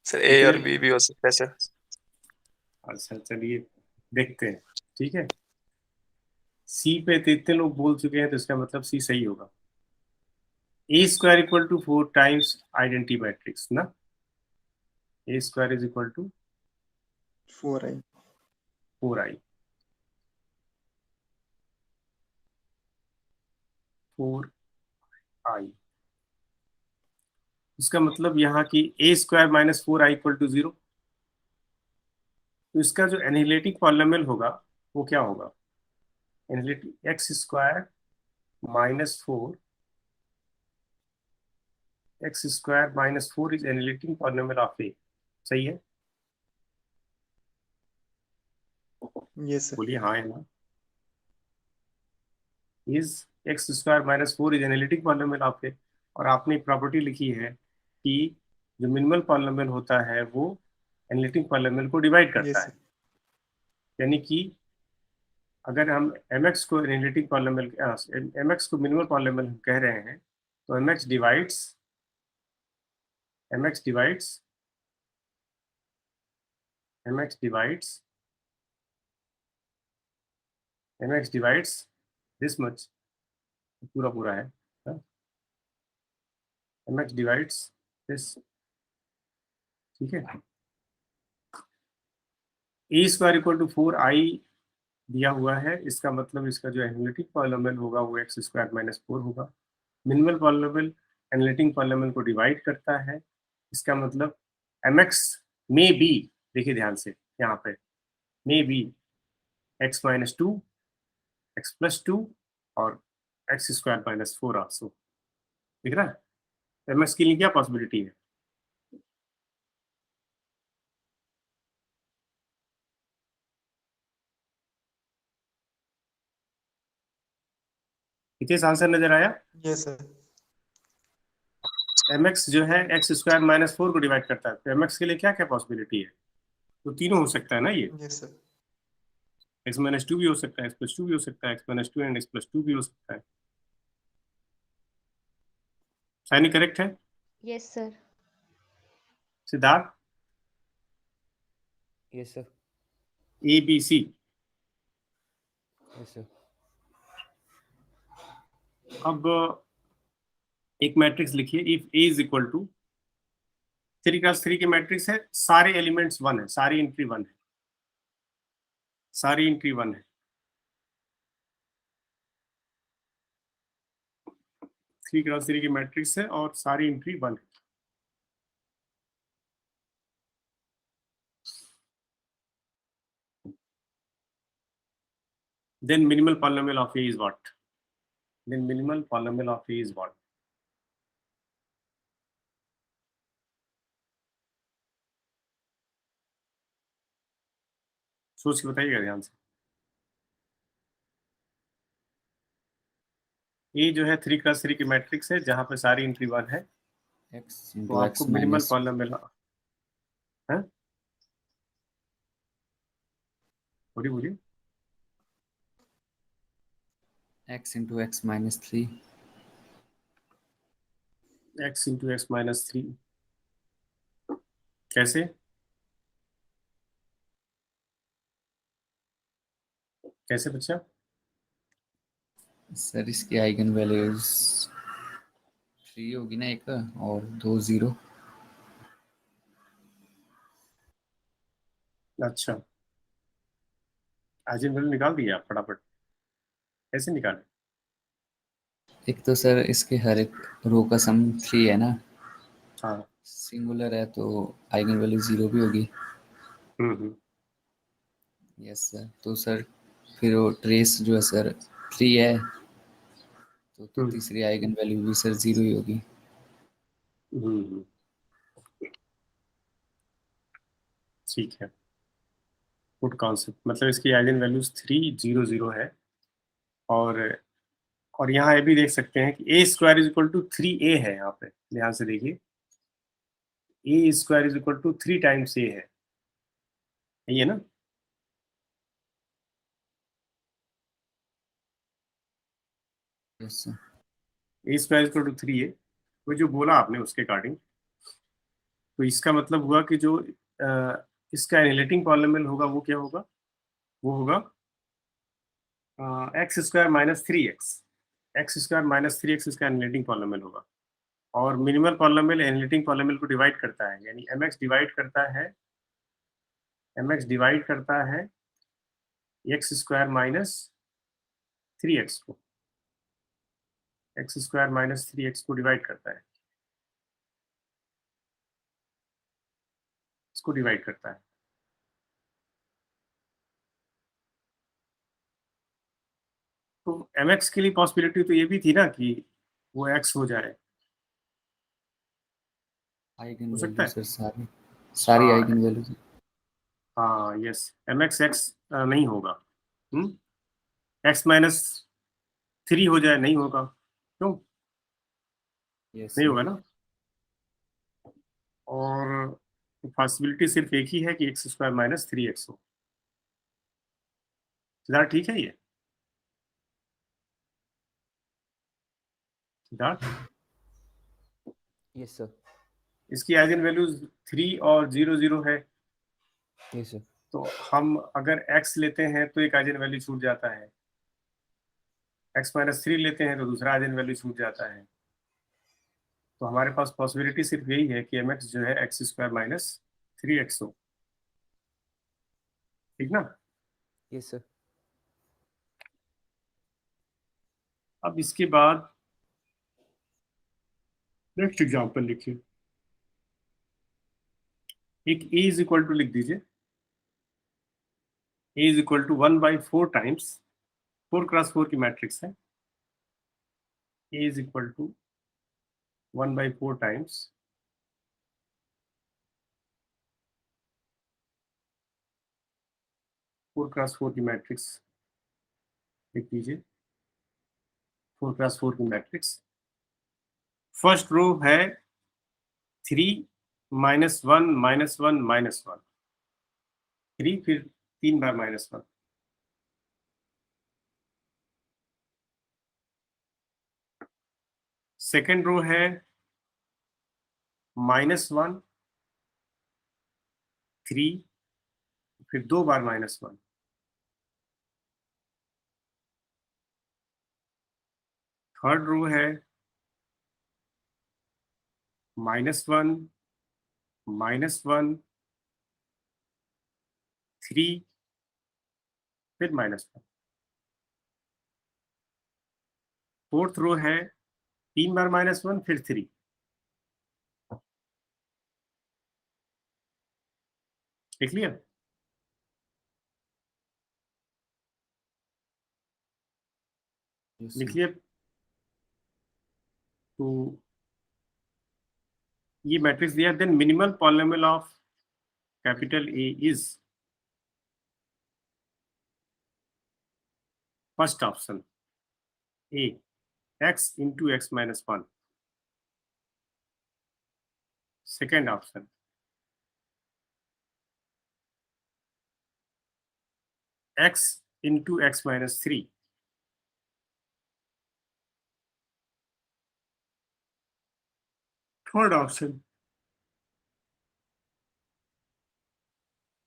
सर ए और इतने- बी भी हो सकता है सर। अच्छा चलिए देखते हैं, ठीक है। सी पे तो इतने लोग बोल चुके हैं तो इसका मतलब सी सही होगा। A square equal to 4 times identity matrix ना। A square is equal to 4i। 4i, 4i। इसका मतलब यहाँ की A square minus 4i equal to 0। तो इसका जो एनालिटिक पॉलिनोमियल होगा वो क्या होगा? Analytic x square minus 4, x square minus 4 is analytic polynomial of A. सही है? Yes sir. बोलिए हाँ है ना। Is x square minus 4 is analytic polynomial of A. और आपने प्रॉपर्टी लिखी है कि जो मिनिमल पॉलिनोमियल होता है वो एनालिटिक पॉलिनोमियल को डिवाइड करता यस है। सर। यानी कि अगर हम mx को एनालिटिक पॉलिनोमियल, mx को मिनिमल पॉलिनोमियल कह रहे हैं, तो mx divides mx divides mx divides mx divides this much, पूरा पूरा है, mx डिवाइड्स दिस, ठीक है। ए स्क्वायर इक्वल टू 4i दिया हुआ है, इसका मतलब इसका जो एनालिटिक पॉलिनोमियल होगा वो एक्स स्क्वायर माइनस 4 होगा। मिनिमल पॉलिनोमियल एनालिटिक पॉलिनोमियल को डिवाइड करता है, इसका मतलब mx मे बी, देखिए ध्यान से यहाँ पे, may be x minus two, x plus two और x square minus four also. दिख रहा है एमएक्स के लिए क्या पॉसिबिलिटी है? हितेश आंसर नजर आया? Yes sir. एमएक्स जो है एक्स स्क्वायर माइनस फोर को डिवाइड करता है, तो एमएक्स के लिए क्या क्या पॉसिबिलिटी है? तो तीनों हो सकता है ना, ये yes sir. X minus to भी हो सकता है, एक्स प्लस टू भी हो सकता है, x minus two and x plus two भी हो सकता है। साइनी करेक्ट है? Yes, sir. Siddharth? Yes, sir. A B C. Yes, sir. अब एक मैट्रिक्स लिखिए, if A is equal to 3x3 की मैट्रिक्स है, सारे एलिमेंट्स वन है, सारी एंट्री वन है, सारी एंट्री वन है। 3x3 की मैट्रिक्स है और सारी एंट्री वन है। Then minimal polynomial of A is what? Then minimal polynomial of A is what? सोच के बताइएगा ध्यान से। ये जो है 3x3 की मैट्रिक्स है जहां पे सारी एंट्री वन है, x तो into आपको x मिनिमल minus पॉलिनोमियल है, बोलिए बोलिए। x into x minus 3 x into x minus three, कैसे? कैसे बच्चा? सर इसकी आइगन वैल्यूज 3 होगी ना एक और 2 0। अच्छा, आइजन वैल्यू निकाल दिए आप फटाफट, कैसे निकाले? एक तो सर इसके हर एक रो का सम 3 है ना, हाँ। सिंगुलर है तो आइगन वैल्यू 0 भी होगी। हम्म। यस सर, तो सर फिर वो ट्रेस जो है सर 3 है, तो हम्म। तीसरी आइगन वैल्यू भी सर 0 ही होगी। हम्म। ठीक है, गुड कॉन्सेप्ट। मतलब इसकी आइगन वैल्यूज 3 0 0 है, और यहाँ ये भी देख सकते हैं कि A square is equal to 3a है। यहाँ पे ध्यान से देखिए, A square is equal to 3 times A है, ये ना? Yes sir. A square is equal to 3a, वो जो बोला आपने उसके अकॉर्डिंग, तो इसका मतलब हुआ कि जो इसका एनिलेटिंग पॉलिनोमियल होगा वो क्या होगा? वो होगा x square minus three x. X square minus three x इसका एनिलेटिंग पॉलिनोमियल होगा, और मिनिमल पॉलिनोमियल एनिलेटिंग पॉलिनोमियल को डिवाइड करता है, यानी mx डिवाइड करता है x square minus three x को, x square minus three x को डिवाइड करता है, इसको डिवाइड करता है। तो mx के लिए पॉसिबिलिटी तो ये भी थी ना कि वो x हो जाए, आइगन हो सकता वैल्यू है। सर सारी हाँ, आइगन वैल्यू। हाँ यस, mx x नहीं होगा। x माइनस थ्री हो जाए, नहीं होगा। क्यों यस नहीं सर। होगा ना? और पॉसिबिलिटी सिर्फ एक ही है कि x square minus three x हो। सिद्धार्थ ठीक है ये? Siddharth, Yes, sir. इसकी आइगन वैल्यूज 3 और 0 0 है, Yes, sir. तो हम अगर x लेते हैं तो एक आइगन वैल्यू छूट जाता है, x माइनस थ्री लेते हैं तो दूसरा आइगन वैल्यू छूट जाता है। तो हमारे पास पॉसिबिलिटी सिर्फ यही है कि mx जो है x square minus three x हो, ठीक ना? Yes, sir. अब इसके बाद नेक्स्ट एग्जाम्पल लिखिए। एक A इज इक्वल टू लिख दीजिए, A is equal to 1/4 times 4x4 की मैट्रिक्स है, A is equal to 1/4 times 4x4 की मैट्रिक्स लिख दीजिए, 4x4 की मैट्रिक्स। फर्स्ट रो है 3 -1 -1 -1, 3 फिर 3 बार -1। सेकेंड रो है -1 3 फिर 2 बार -1। थर्ड रो है -1 -1 3 फिर -1। फोर्थ रो है 3 बार -1 फिर 3। लिख लिया? Yes, लिख sir. लिया? तो ये मैट्रिक्स दिया, then minimal polynomial of capital A is first option A x into x minus 1, second option x into x minus 3, third option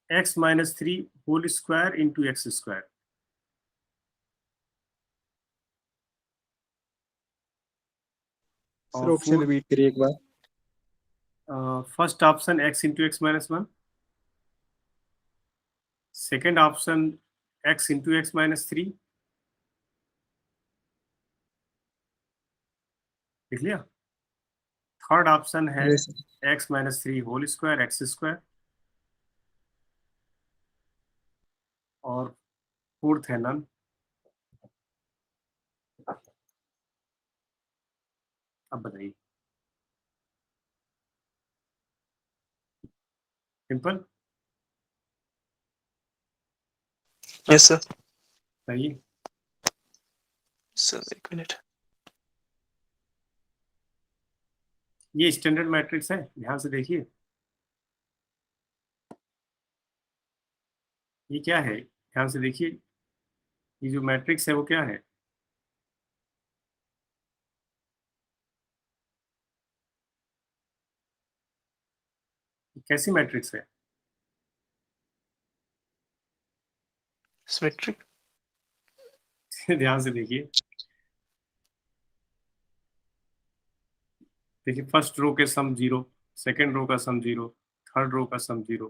x minus 3 whole square into x square, sir option repeat करिए एक बार। First option x into x minus 1, second option x into x minus 3, लिख लिया? Third option है Yes, sir. x minus 3 whole square x square, और fourth है none. अब बताइए, सिंपल Yes, sir. बताइए। Sir, एक मिनट। ये स्टैंडर्ड मैट्रिक्स है, ध्यान से देखिए। ये क्या है, ध्यान से देखिए, ये जो मैट्रिक्स है वो क्या है? कैसी मैट्रिक्स है? Symmetric. ध्यान से देखिए, देखिए फर्स्ट रो के सम 0, सेकेंड रो का सम 0, थर्ड रो का सम 0,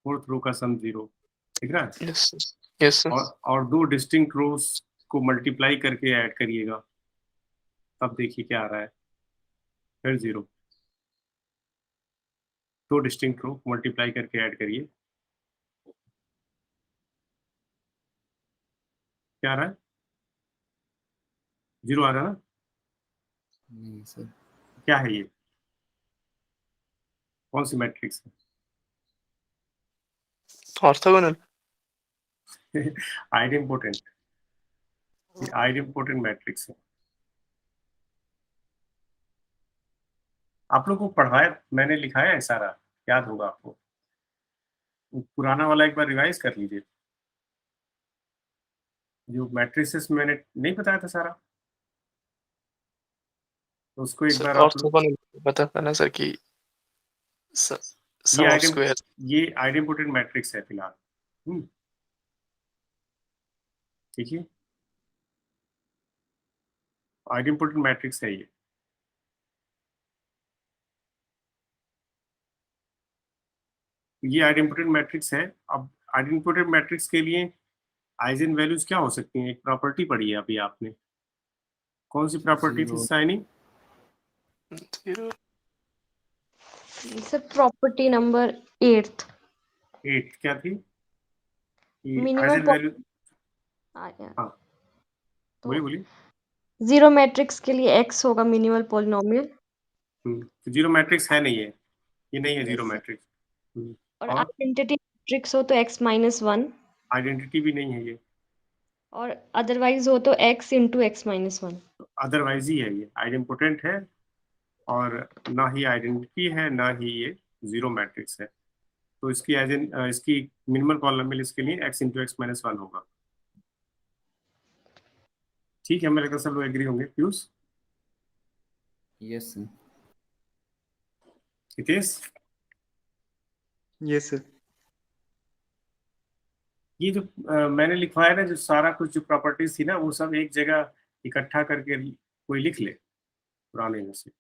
फोर्थ रो का सम 0, ठीक है? Yes, sir. Yes, sir. और दो डिस्टिंक्ट रोज को मल्टीप्लाई करके ऐड करिएगा, तब देखिए क्या आ रहा है, फिर 0। दो डिस्टिंक्ट रो मल्टीप्लाई करके ऐड करिए, क्या आ रहा है? 0 आ रहा है ना? नहीं सर। क्या है ये, कौन सी मैट्रिक्स Orthogonal. है? आइडेम्पोटेंट, ये आइडेम्पोटेंट मैट्रिक्स है। आप लोग को पढ़ाया, मैंने लिखाया है सारा, याद होगा आपको। पुराना वाला एक बार रिवाइज कर लीजिए, जो मैट्रिसेस मैंने नहीं बताया था सारा, तो उसको एक Sir, बार आप लोग, orthogonal बता था ना सर कि ये sum of square. ये आइडेम्पोटेंट मैट्रिक्स है फिलहाल। देखिए आइडेम्पोटेंट मैट्रिक्स है ये आइडेम्पोटेंट मैट्रिक्स है। अब आइडेम्पोटेंट मैट्रिक्स के लिए आइजन वैल्यूज क्या हो सकती हैं? एक प्रॉपर्टी पढ़ी है अभी आपने, कौन सी प्रॉपर्टी थी Zero. Saini? 0. Sir property number 8th। 8 क्या थी? Minimum आइजेनवैल्यू। yeah. हाँ, तो बोलिए बोलिए। जीरो मैट्रिक्स के लिए x होगा मिनिमल पॉलिनोमियल, तो जीरो मैट्रिक्स है नहीं है, ये नहीं है जीरो Yes, sir. मैट्रिक्स। और और आइडेंटिटी मैट्रिक्स हो तो x-1, आइडेंटिटी भी नहीं है ये, और अदरवाइज हो तो x into x-1। Otherwise he है, ये आइडेंपोटेंट है और ना ही आइडेंटिटी है ना ही ये जीरो मैट्रिक्स है। तो इसकी इसकी मिनिमल पॉलिनोमियल इसके लिए x इंटू x-1 होगा। ठीक है, मेरे ख्याल से सब लोग एग्री होंगे। Piyush, yes sir. Hitesh, yes sir. ये जो मैंने लिखवाया ना, जो सारा कुछ जो प्रॉपर्टीज थी ना, वो सब एक जगह इकट्ठा करके कोई लिख ले पुराने में से,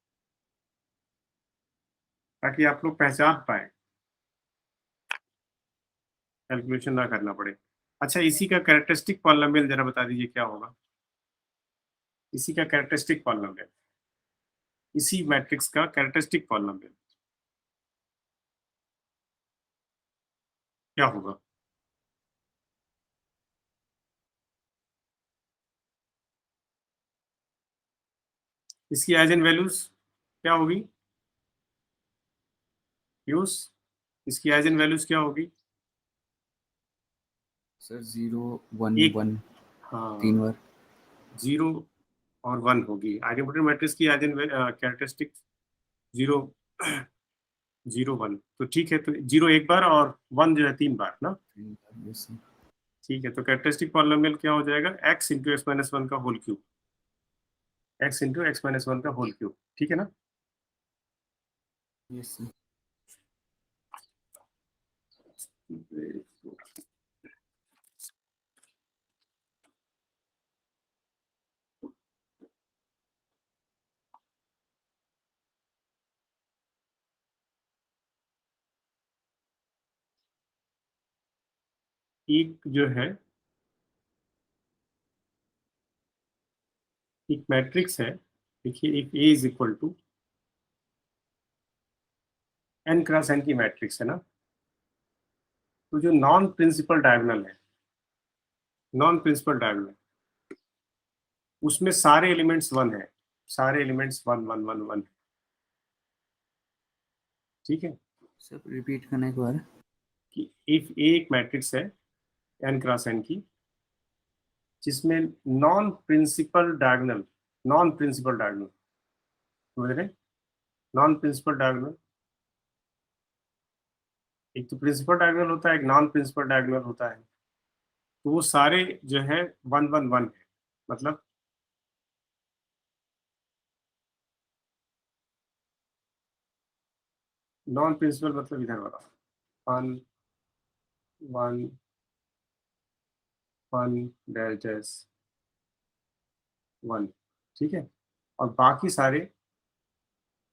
ताकि आप लोग पहचान पाए, कैलकुलेशन ना करना पड़े। अच्छा, इसी का कैरेक्टरिस्टिक पॉलिनोमियल जरा बता दीजिए क्या होगा। इसी का कैरेक्टरिस्टिक पॉलिनोमियल, इसी मैट्रिक्स का कैरेक्टरिस्टिक पॉलिनोमियल क्या होगा? इसकी आइजेन वैल्यूज क्या होगी पीयूष? इसकी आइजेन वैल्यूज क्या होगी? सर 0 1 एक, 1 हाँ, 3 बार। 0 और 1 होगी। आइडेंटिटी मैट्रिक्स की आइजेन कैरेक्टरिस्टिक 0 0 1, तो ठीक है। तो 0 एक बार और 1 जो है 3 बार ना। 3 बार, यस सर। ठीक है, तो कैरेक्टरिस्टिक पॉलिनोमियल क्या हो जाएगा? x इंटू x-1 का whole cube, x into x-1 का होल क्यूब। ठीक है ना? Yes sir. एक जो है, एक मैट्रिक्स है, देखिए, एक A is equal to n cross n की मैट्रिक्स है ना। तो जो नॉन प्रिंसिपल डायगोनल है, नॉन प्रिंसिपल डायगोनल, उसमें सारे एलिमेंट्स 1 है, सारे एलिमेंट्स 1 1 1 1। ठीक है, सर रिपीट करना एक बार। कि इफ A एक मैट्रिक्स है n क्रॉस n की, जिसमें non principal diagonal, non principal diagonal, समझ रहे? नॉन प्रिंसिपल डायगोनल, एक तो प्रिंसिपल डायगोनल होता है, एक नॉन प्रिंसिपल डायगोनल होता है। तो वो सारे जो है 1 1 1 है, मतलब नॉन प्रिंसिपल मतलब इधर वाला 1 1 1 डैश डैश 1। ठीक है, और बाकी सारे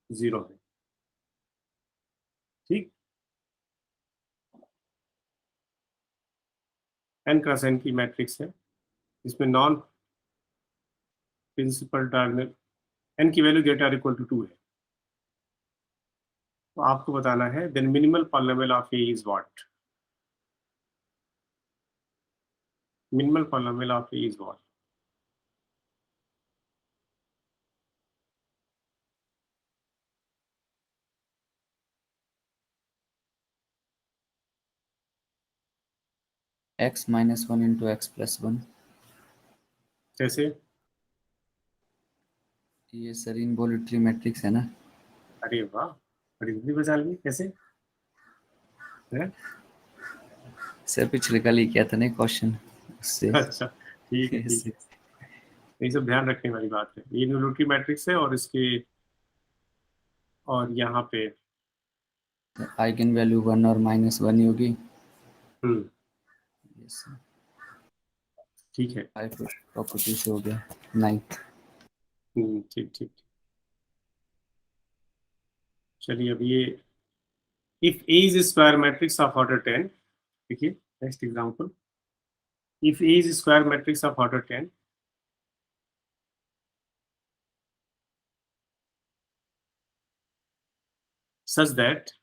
0 है। ठीक, n क्रॉस n की मैट्रिक्स है, इसमें नॉन प्रिंसिपल डायगोनल n की वैल्यू ग्रेटर इक्वल टू 2 है। तो आपको बताना है then minimal polynomial of A is what. Minimal polynomial of A is what? x minus 1 into x plus 1। जैसे, ये सर इनवॉल्यूटरी मैट्रिक्स है ना। अरे वाह, बड़ी जल्दी बचा ली, कैसे है? सर पिछले कल ही किया था ना क्वेश्चन उससे। अच्छा, ठीक है ठीक yes, है, ये सब ध्यान रखने वाली बात है। ये इनवॉल्यूटरी मैट्रिक्स है और इसके, और यहाँ पे आइगन वैल्यू 1 और -1 ही होगी। हम्म, यस ठीक है, सर। प्रॉपर्टी से हो गया 9th। ठीक ठीक। चलिए, अब ये if A is a square matrix of order 10, देखिए next example. If A is a square matrix of order 10, such that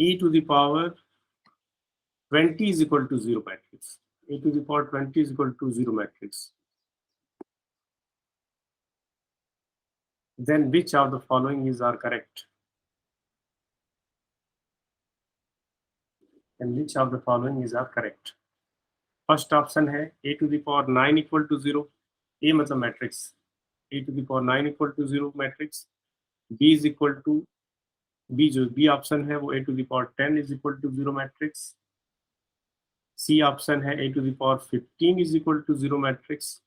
a to the power 20 is equal to 0 matrix. A to the power 20 is equal to 0 matrix. Then which of the following are correct? And which of the following are correct? First option है a to the power 9 equal to 0. A मतलब matrix. A to the power 9 equal to 0 matrix. B is equal to B, जो B option है वो a to the power 10 is equal to 0 matrix. C option है a to the power 15 is equal to 0 matrix.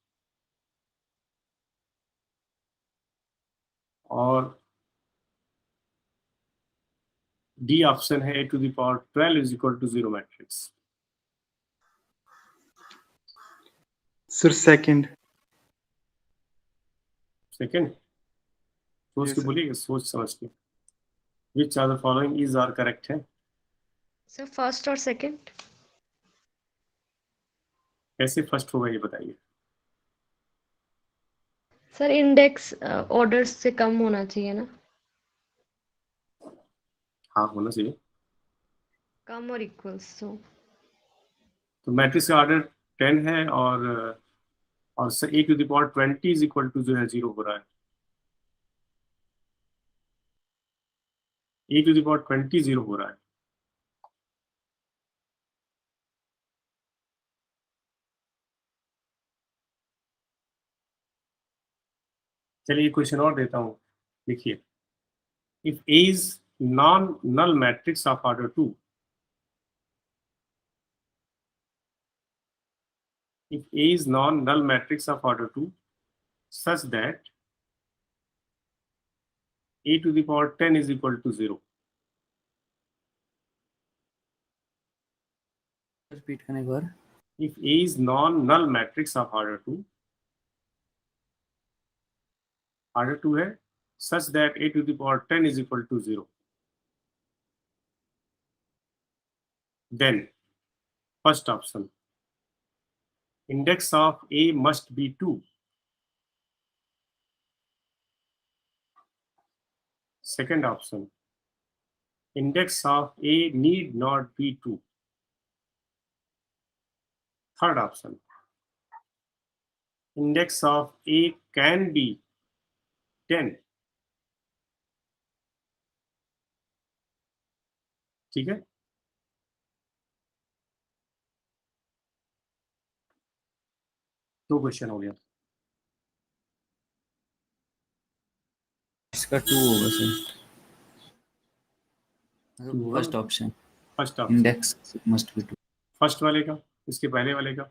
और D option है a to the power 12 is equal to 0 matrix. Sir, second. Second, सोच Yes, के sir. बोलिए, सोच समझ के. Which of the following are correct है? सर फर्स्ट और सेकंड. कैसे फर्स्ट होगा ये बताइए. सर इंडेक्स ऑर्डर से कम होना चाहिए ना, हाँ होना चाहिए. कम और इक्वल्स. तो मैट्रिक्स का ऑर्डर 10 है और a to the power 20 is equal to जो है 0 हो रहा है. a to the power 20 0 हो रहा है. चलिए क्वेश्चन और देता हूं, देखिए. If a is non-null matrix of order 2, if a is non-null matrix of order 2 such that a to the power 10 is equal to 0. Repeat करने एक बार. If a is non-null matrix of order 2 है such that a to the power 10 is equal to 0, then first option, index of a must be 2. Second option, index of a need not be 2. Third option, index of a can be 10. ठीक है. दो question हो गया. इसका 2 होगा sir. Two होगा. First option, first option, index must be 2. First वाले का, इसके पहले वाले का.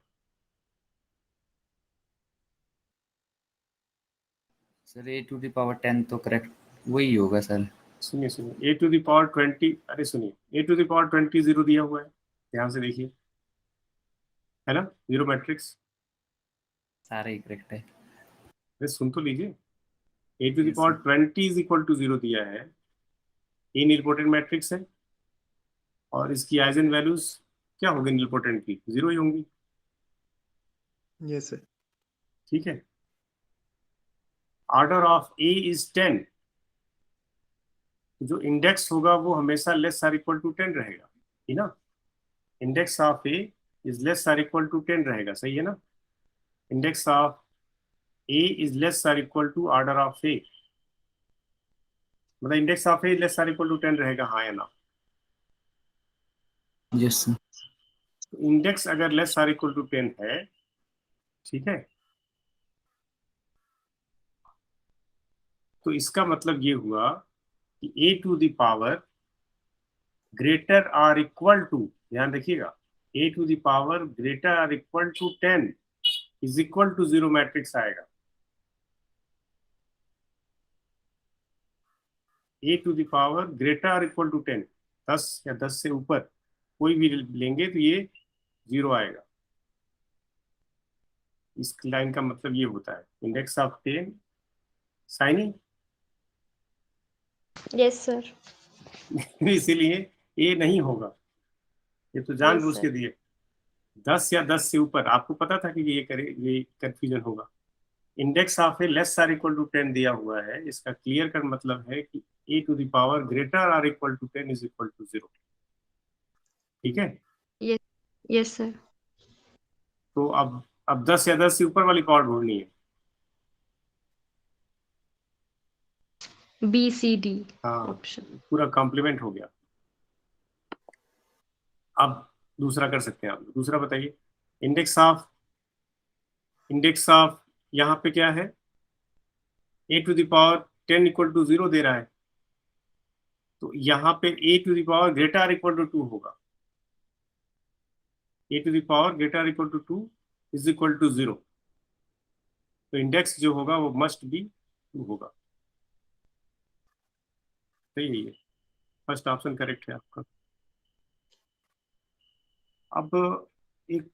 Sir a to the power 10 तो करेक्ट वही होगा सर. सुनिए a to the power 20, अरे सुनिए, a to the power 20 0 दिया हुआ है, ध्यान से देखिए, है ना, 0 मैट्रिक्स. सारे ही करेक्ट है. अरे सुन तो लीजिए, a to the Yes, power sir. 20 is equal to 0 दिया है. ये नीलपोटेंट मैट्रिक्स है और इसकी आइजन वैल्यूज क्या होगी नीलपोटेंट की? 0 ही होंगी. Yes, sir. ठीक है. ऑर्डर ऑफ a is 10, जो इंडेक्स होगा वो हमेशा लेस आर इक्वल टू 10 रहेगा, है ना. Index of a is less or equal to 10 रहेगा, सही है ना. Index of a is less or equal to order of a, मतलब index of a less or equal to 10 रहेगा, हाँ या ना. Yes sir. इंडेक्स अगर लेस आर इक्वल टू 10 है, ठीक है, तो इसका मतलब ये हुआ कि a to the power greater or equal to, ध्यान रखिएगा, a to the power greater or equal to 10 is equal to 0 matrix आएगा. a to the power greater or equal to 10, 10 या 10 से ऊपर कोई भी लेंगे तो ये 0 आएगा. इस लाइन का मतलब ये होता है index of 10 signing. Yes sir. इसीलिए ए नहीं होगा, ये तो जानबूझ Yes, के sir. दिए. 10 या 10 से ऊपर आपको पता था कि ये कंफ्यूजन होगा. Index of A less or equal to 10 दिया हुआ है, इसका क्लियर कर मतलब है कि A to the power greater or equal to 10 is equal to 0. ठीक है। Yes, sir. तो अब 10 या 10 से ऊपर वाली पावर ढूंढनी है। B, C, D हाँ, option. पूरा कॉम्प्लीमेंट हो गया। अब दूसरा कर सकते हैं आप। दूसरा बताइए। इंडेक्स ऑफ यहाँ पे क्या है, a⁻10 = 0 दे रहा है, तो यहाँ पे a⁻greater = 2 होगा। a⁻greater = 2 = 0, तो इंडेक्स जो होगा वो मस्ट बी 2 होगा। सही है, फर्स्ट ऑप्शन करेक्ट है आपका। अब एक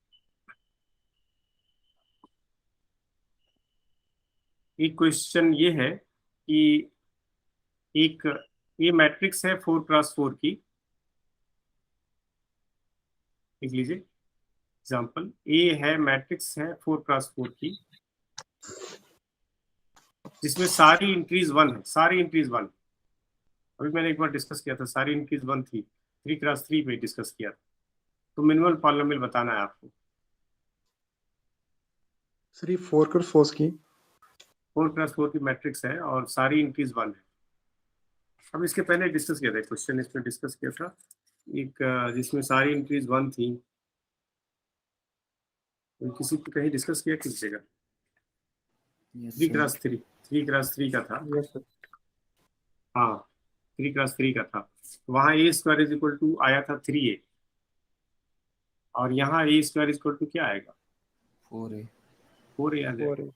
एक क्वेश्चन ये है कि एक ये मैट्रिक्स है 4x4 की, देख लीजिए एग्जाम्पल। ए है, मैट्रिक्स है 4x4 की, जिसमें सारी इंट्रीज 1 है, सारी इंट्रीज 1। अभी मैंने एक बार डिस्कस किया था, सारी इंट्रीज 1 थी, 3x3 पे डिस्कस किया था। तो मिनिमल पॉलिनोमियल बताना है आपको। सर ये 4x4 की 4x4 की मैट्रिक्स है और सारी इंट्रीज 1 है। अब इसके पहले डिस्कस किया था, क्वेश्चन इसमें डिस्कस किया था एक, जिसमें सारी इंट्रीज 1 थी। किसी को कहीं डिस्कस किया किस जगह? यस 3x3 का था। Yes sir. हाँ, 3x3 का था। वहां a² = आया था 3a, और यहाँ a² क्या आएगा? 4a 4a आ जाएगा। 4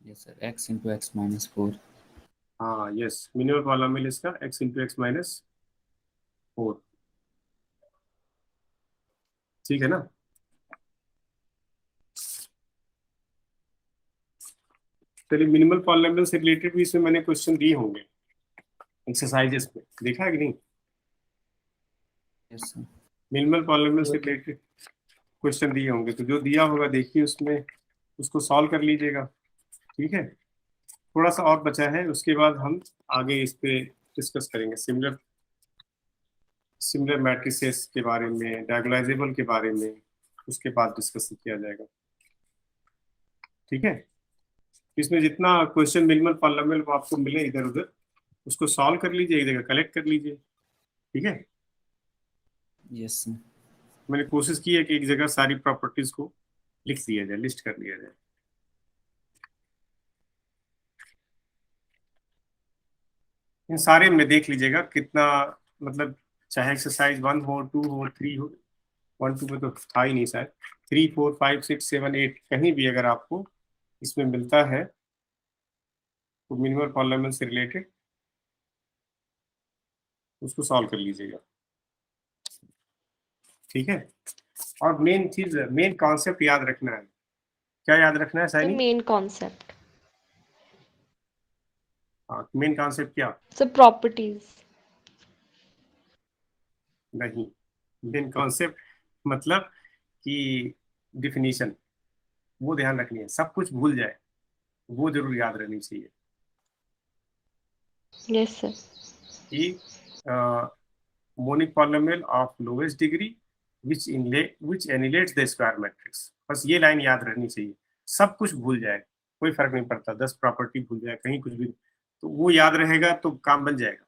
यस सर x × x - 4 हाँ यस, मिनिमल पॉलिनोमियल इसका x × x - 4। ठीक है ना। चलिए, मिनिमल पॉलिनोमियल से रिलेटेड भी इसमें मैंने क्वेश्चन दिए होंगे एक्सरसाइजेस में, देखा है कि नहीं? यस सर मिनिमल पॉलिनोमियल से रिलेटेड क्वेश्चन दिए होंगे, तो जो दिया होगा देखिए उसमें, उसको सॉल्व कर लीजिएगा। ठीक है, थोड़ा सा और बचा है, उसके बाद हम आगे इस पे डिस्कस करेंगे। सिमिलर मैट्रिसेस के बारे में, डायगोनलाइजेबल के बारे में, उसके बाद डिस्कस किया जाएगा। ठीक है, इसमें जितना क्वेश्चन मिनिमल पॉलिनोमियल आपको मिले इधर उधर, उसको सॉल्व कर लीजिए, एक जगह कलेक्ट कर लीजिए। ठीक है, यस सर मैंने कोशिश की है कि एक जगह सारी प्रॉपर्टीज को लिख दिया जाए, लिस्ट कर दिया जाए। इन सारे में देख लीजिएगा कितना, मतलब चाहे एक्सरसाइज 1 हो, 2 हो, 3 हो। 1 2 में तो था ही नहीं शायद। 3 4 5 6 7 8 कहीं भी अगर आपको इसमें मिलता है तो मिनिमल पॉलिनोमियल से रिलेटेड उसको सॉल्व कर लीजिएगा। ठीक है, और मेन चीज, मेन कॉन्सेप्ट याद रखना है। क्या याद रखना है The साइनी? main concept. हाँ, मेन कॉन्सेप्ट क्या? So properties. नहीं, मेन कॉन्सेप्ट मतलब कि डिफिनीशन, वो ध्यान रखनी है। सब कुछ भूल जाए वो जरूर याद रहनी चाहिए Yes, sir. कि monic polynomial of lowest degree which annihilates the square matrix. बस ये लाइन याद रहनी चाहिए। सब कुछ भूल जाए कोई फर्क नहीं पड़ता, 10 प्रॉपर्टी भूल जाए, कहीं कुछ भी, तो वो याद रहेगा तो काम बन जाएगा।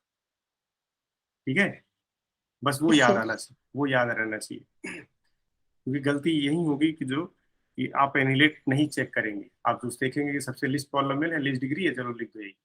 ठीक है, बस वो Yes, याद sir. आना चाहिए, वो याद रहना चाहिए। क्योंकि गलती यही होगी कि जो कि आप एनिलेट नहीं चेक करेंगे, आप जो देखेंगे कि सबसे लिस्ट पॉलिनोमियल है, लिस्ट डिग्री है, चलो लिख दो यही,